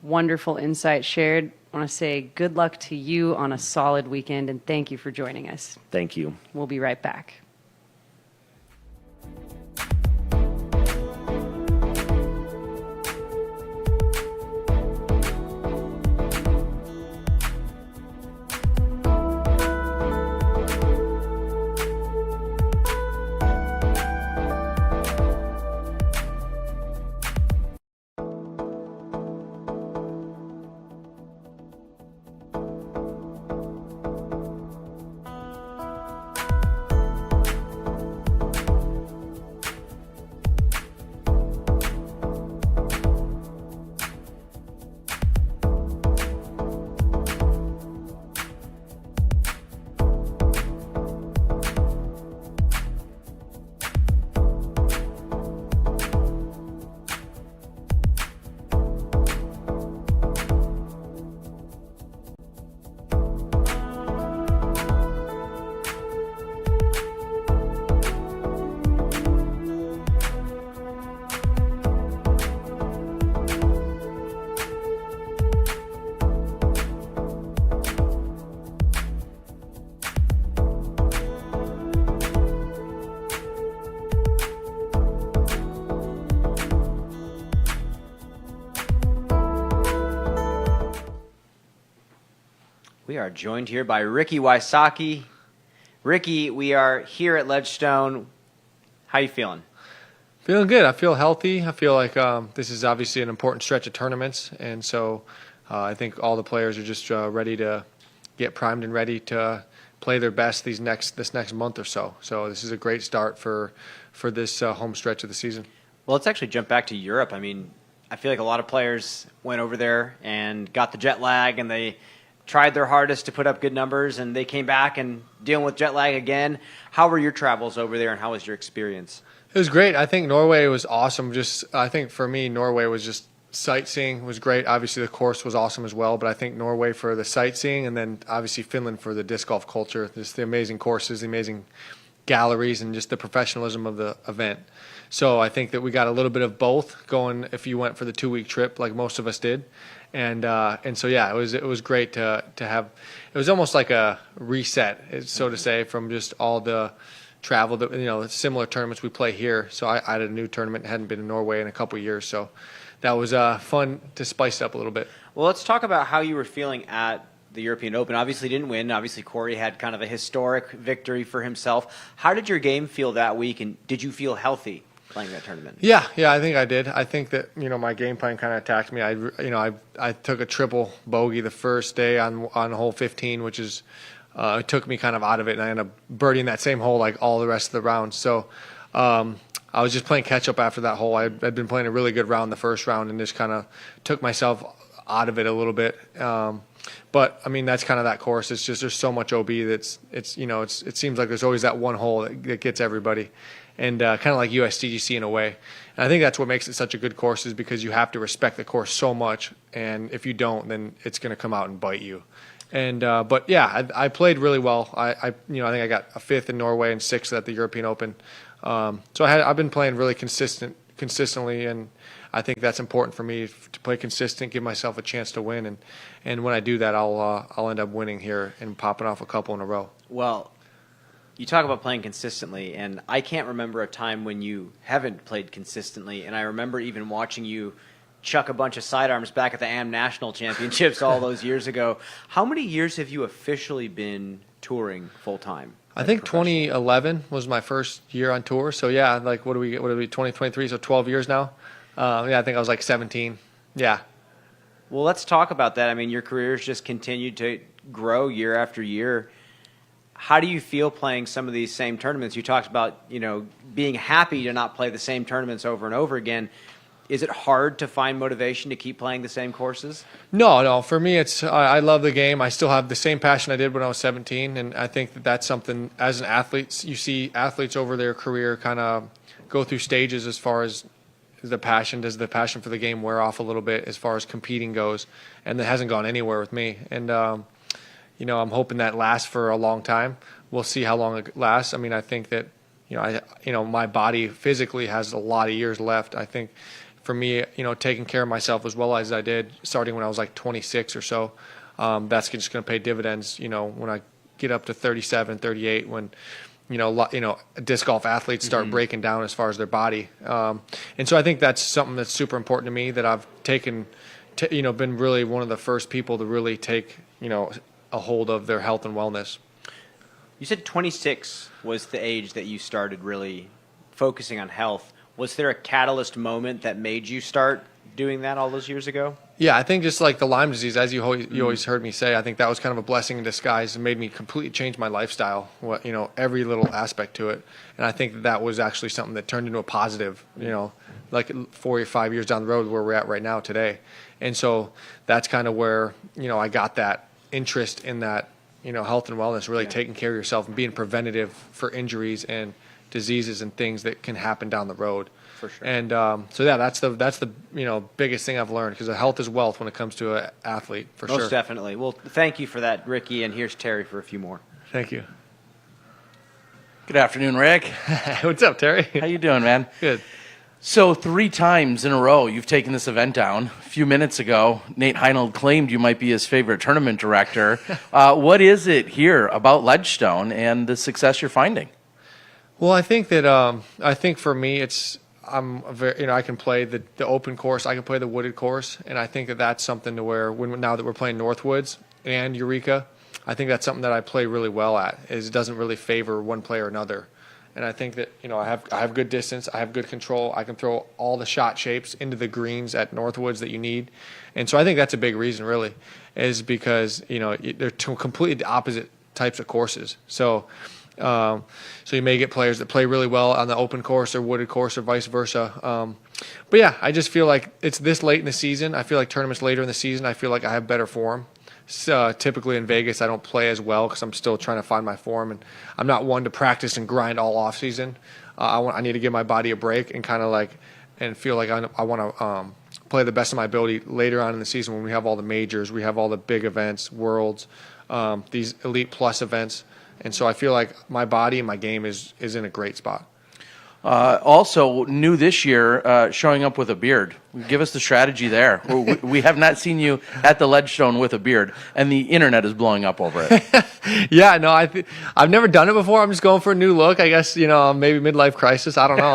Wonderful insight shared. I want to say good luck to you on a solid weekend, and thank you for joining us. Thank you. We'll be right back. We are joined here by Ricky Wysocki. Ricky, we are here at Ledgestone. How you feeling? Feeling good. I feel healthy. I feel like this is obviously an important stretch of tournaments, and so I think all the players are just ready to get primed and ready to play their best this next month or so. So this is a great start for this home stretch of the season. Well, let's actually jump back to Europe. I mean, I feel like a lot of players went over there and got the jet lag, and they tried their hardest to put up good numbers, and they came back and dealing with jet lag again. How were your travels over there, and how was your experience? It was great. I think Norway was awesome. I think for me, Norway was just sightseeing was great. Obviously, the course was awesome as well, but I think Norway for the sightseeing, and then obviously Finland for the disc golf culture. Just the amazing courses, the amazing galleries, and just the professionalism of the event. So I think that we got a little bit of both going if you went for the 2-week trip like most of us did. And so yeah, it was great to have. It was almost like a reset, so to say, from just all the travel that similar tournaments we play here. So I had a new tournament, hadn't been in Norway in a couple of years, so that was fun to spice it up a little bit. Well, let's talk about how you were feeling at the European Open. Obviously didn't win. Obviously Corey had kind of a historic victory for himself. How did your game feel that week, and did you feel healthy playing that tournament? Yeah, I think I did. I think that my game plan kind of attacked me. I took a triple bogey the first day on hole 15, which is it took me kind of out of it, and I ended up birdieing that same hole like all the rest of the rounds. So I was just playing catch up after that hole. I'd been playing a really good round the first round, and just kind of took myself out of it a little bit. But I mean, that's kind of that course. It's just there's so much OB it seems like there's always that one hole that gets everybody. And kind of like USDGC in a way. And I think that's what makes it such a good course, is because you have to respect the course so much, and if you don't, then it's going to come out and bite you. And but yeah, I played really well. I think I got a 5th in Norway and 6th at the European Open. So I've been playing really consistently, and I think that's important for me to play consistent, give myself a chance to win, and when I do that, I'll end up winning here and popping off a couple in a row. Well, you talk about playing consistently, and I can't remember a time when you haven't played consistently, and I remember even watching you chuck a bunch of sidearms back at the AM National Championships all those years ago. How many years have you officially been touring full-time? I think 2011 was my first year on tour, so yeah, like what are we 2023, so 12 years now. I think I was like 17. Yeah. Well, let's talk about that. I mean, your career's just continued to grow year after year. How do you feel playing some of these same tournaments? You talked about, being happy to not play the same tournaments over and over again. is it hard to find motivation to keep playing the same courses? No. For me, it's I love the game. I still have the same passion I did when I was 17, and I think that that's something as an athlete, you see athletes over their career kind of go through stages as far as the passion. Does the passion for the game wear off a little bit as far as competing goes? And that hasn't gone anywhere with me. And I'm hoping that lasts for a long time. We'll see how long it lasts. I mean, I think that my body physically has a lot of years left. I think for me, taking care of myself as well as I did starting when I was like 26 or so, that's just going to pay dividends, when I get up to 37, 38, when, disc golf athletes start breaking down as far as their body. And so I think that's something that's super important to me that I've taken, been really one of the first people to really take, a hold of their health and wellness. You said 26 was the age that you started really focusing on health. Was there a catalyst moment that made you start doing that all those years ago? Yeah, I think just like the Lyme disease, as you always heard me say, I think that was kind of a blessing in disguise. It made me completely change my lifestyle, every little aspect to it. And I think that was actually something that turned into a positive, like 4 or 5 years down the road where we're at right now today. And so that's kind of where, I got that interest in that, health and wellness, really taking care of yourself and being preventative for injuries and diseases and things that can happen down the road. For sure. And that's the biggest thing I've learned, because health is wealth when it comes to an athlete, for sure. Most definitely. Well, thank you for that, Ricky, and here's Terry for a few more. Thank you. Good afternoon, Rick. What's up, Terry? How you doing, man? Good. So 3 times in a row, you've taken this event down. A few minutes ago, Nate Heinold claimed you might be his favorite tournament director. What is it here about Ledgestone and the success you're finding? Well, I think that for me, I can play the open course, I can play the wooded course, and I think that that's something to where now that we're playing Northwoods and Eureka, I think that's something that I play really well at. It doesn't really favor one player or another. And I think that I have good distance, I have good control, I can throw all the shot shapes into the greens at Northwoods that you need, and so I think that's a big reason, really, is because they're two completely opposite types of courses. So you may get players that play really well on the open course or wooded course or vice versa. But yeah, I just feel like it's this late in the season. I feel like tournaments later in the season, I feel like I have better form. So, typically in Vegas, I don't play as well because I'm still trying to find my form, and I'm not one to practice and grind all off season. I need to give my body a break and kind of and feel like I want to play the best of my ability later on in the season when we have all the majors, we have all the big events, worlds, these Elite Plus events. And so I feel like my body and my game is in a great spot. Also, new this year, showing up with a beard. Give us the strategy there. We have not seen you at the Ledgestone with a beard, and the internet is blowing up over it. Yeah, no, I've never done it before. I'm just going for a new look. I guess maybe midlife crisis. I don't know.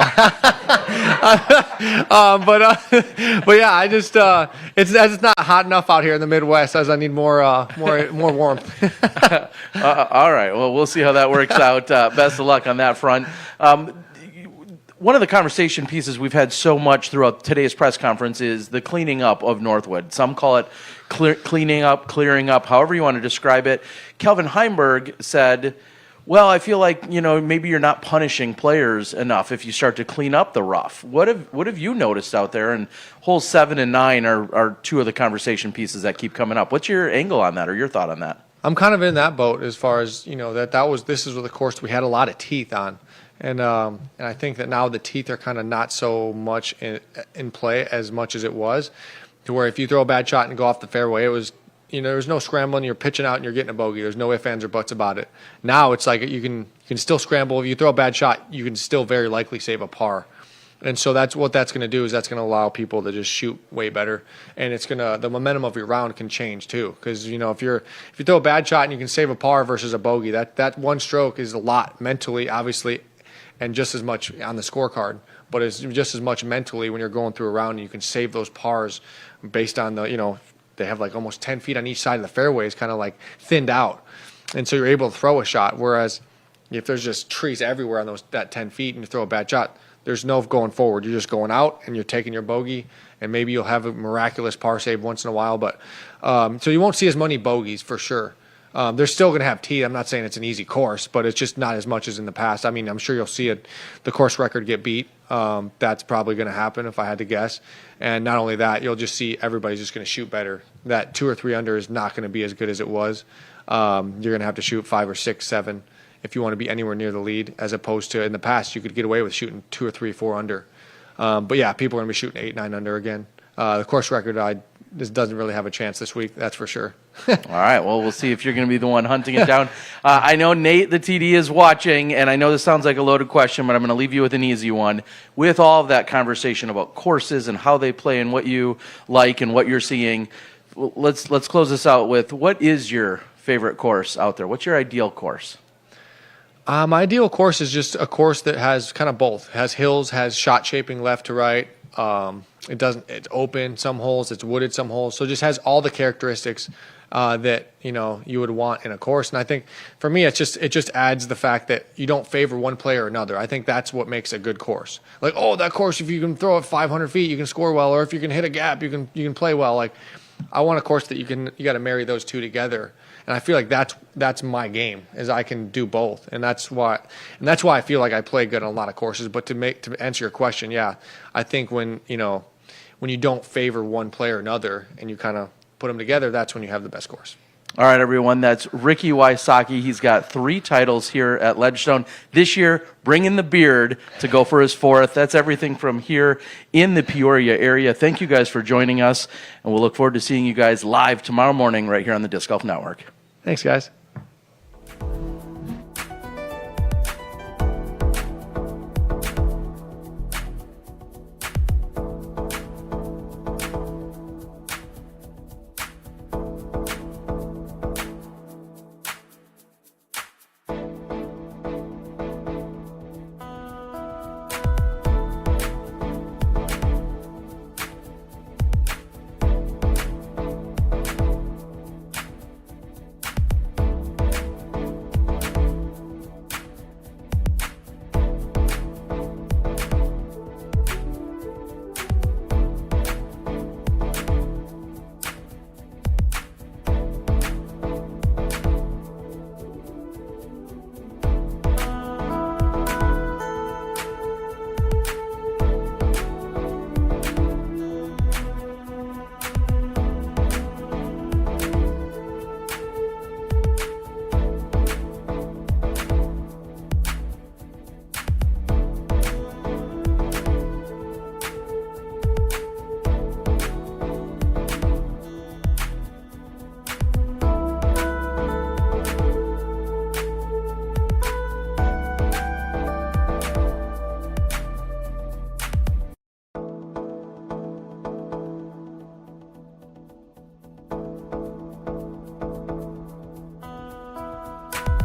But yeah, I just it's not hot enough out here in the Midwest, as I need more warmth. All right. Well, we'll see how that works out. Best of luck on that front. One of the conversation pieces we've had so much throughout today's press conference is the cleaning up of Northwood. Some call it cleaning up, clearing up, however you want to describe it. Kelvin Heimberg said, well, I feel like, maybe you're not punishing players enough if you start to clean up the rough. What have you noticed out there? And holes 7 and 9 are two of the conversation pieces that keep coming up. What's your angle on that or your thought on that? I'm kind of in that boat as far as, this is the course we had a lot of teeth on. And I think that now the teeth are kind of not so much in play as much as it was, to where if you throw a bad shot and go off the fairway, it was, there was no scrambling. You're pitching out and you're getting a bogey. There's no ifs, ands, or buts about it. Now it's like you can still scramble. If you throw a bad shot, you can still very likely save a par. And so that's what that's going to do, is that's going to allow people to just shoot way better, and the momentum of your round can change too. Because if you throw a bad shot and you can save a par versus a bogey, that one stroke is a lot mentally, obviously, and just as much on the scorecard, but it's just as much mentally when you're going through a round, and you can save those pars based on they have like almost 10 feet on each side of the fairway, is kind of like thinned out, and so you're able to throw a shot. Whereas if there's just trees everywhere on that 10 feet and you throw a bad shot, there's no going forward. You're just going out and you're taking your bogey, and maybe you'll have a miraculous par save once in a while, but so you won't see as many bogeys for sure. They're still going to have teeth. I'm not saying it's an easy course, but it's just not as much as in the past. I mean, I'm sure you'll see the course record get beat. That's probably going to happen if I had to guess. And not only that, you'll just see everybody's just going to shoot better. That 2 or 3 under is not going to be as good as it was. You're going to have to shoot 5 or 6, 7 if you want to be anywhere near the lead, as opposed to in the past you could get away with shooting 2 or 3, 4 under. But yeah, people are going to be shooting 8, 9 under again. The course record, this doesn't really have a chance this week, that's for sure. All right, well, we'll see if you're going to be the one hunting it down. I know Nate, the TD, is watching, and I know this sounds like a loaded question, but I'm going to leave you with an easy one. With all of that conversation about courses and how they play and what you like and what you're seeing, let's close this out with, what is your favorite course out there? What's your ideal course? My ideal course is just a course that has kind of both. It has hills, has shot shaping left to right. It's open some holes, it's wooded some holes. So it just has all the characteristics that you would want in a course. And I think for me, it just adds the fact that you don't favor one player or another. I think that's what makes a good course. Like, oh, that course, if you can throw it 500 feet, you can score well, or if you can hit a gap, you can play well. Like, I want a course that you got to marry those two together. And I feel like that's my game, is I can do both, and that's why I feel like I play good on a lot of courses. But to answer your question, yeah, I think when you don't favor one player or another and you kind of put them together, that's when you have the best course. All right, everyone, that's Ricky Wysocki. He's got 3 titles here at Ledgestone. This year, bringing the beard to go for his 4th. That's everything from here in the Peoria area. Thank you guys for joining us, and we'll look forward to seeing you guys live tomorrow morning right here on the Disc Golf Network. Thanks, guys.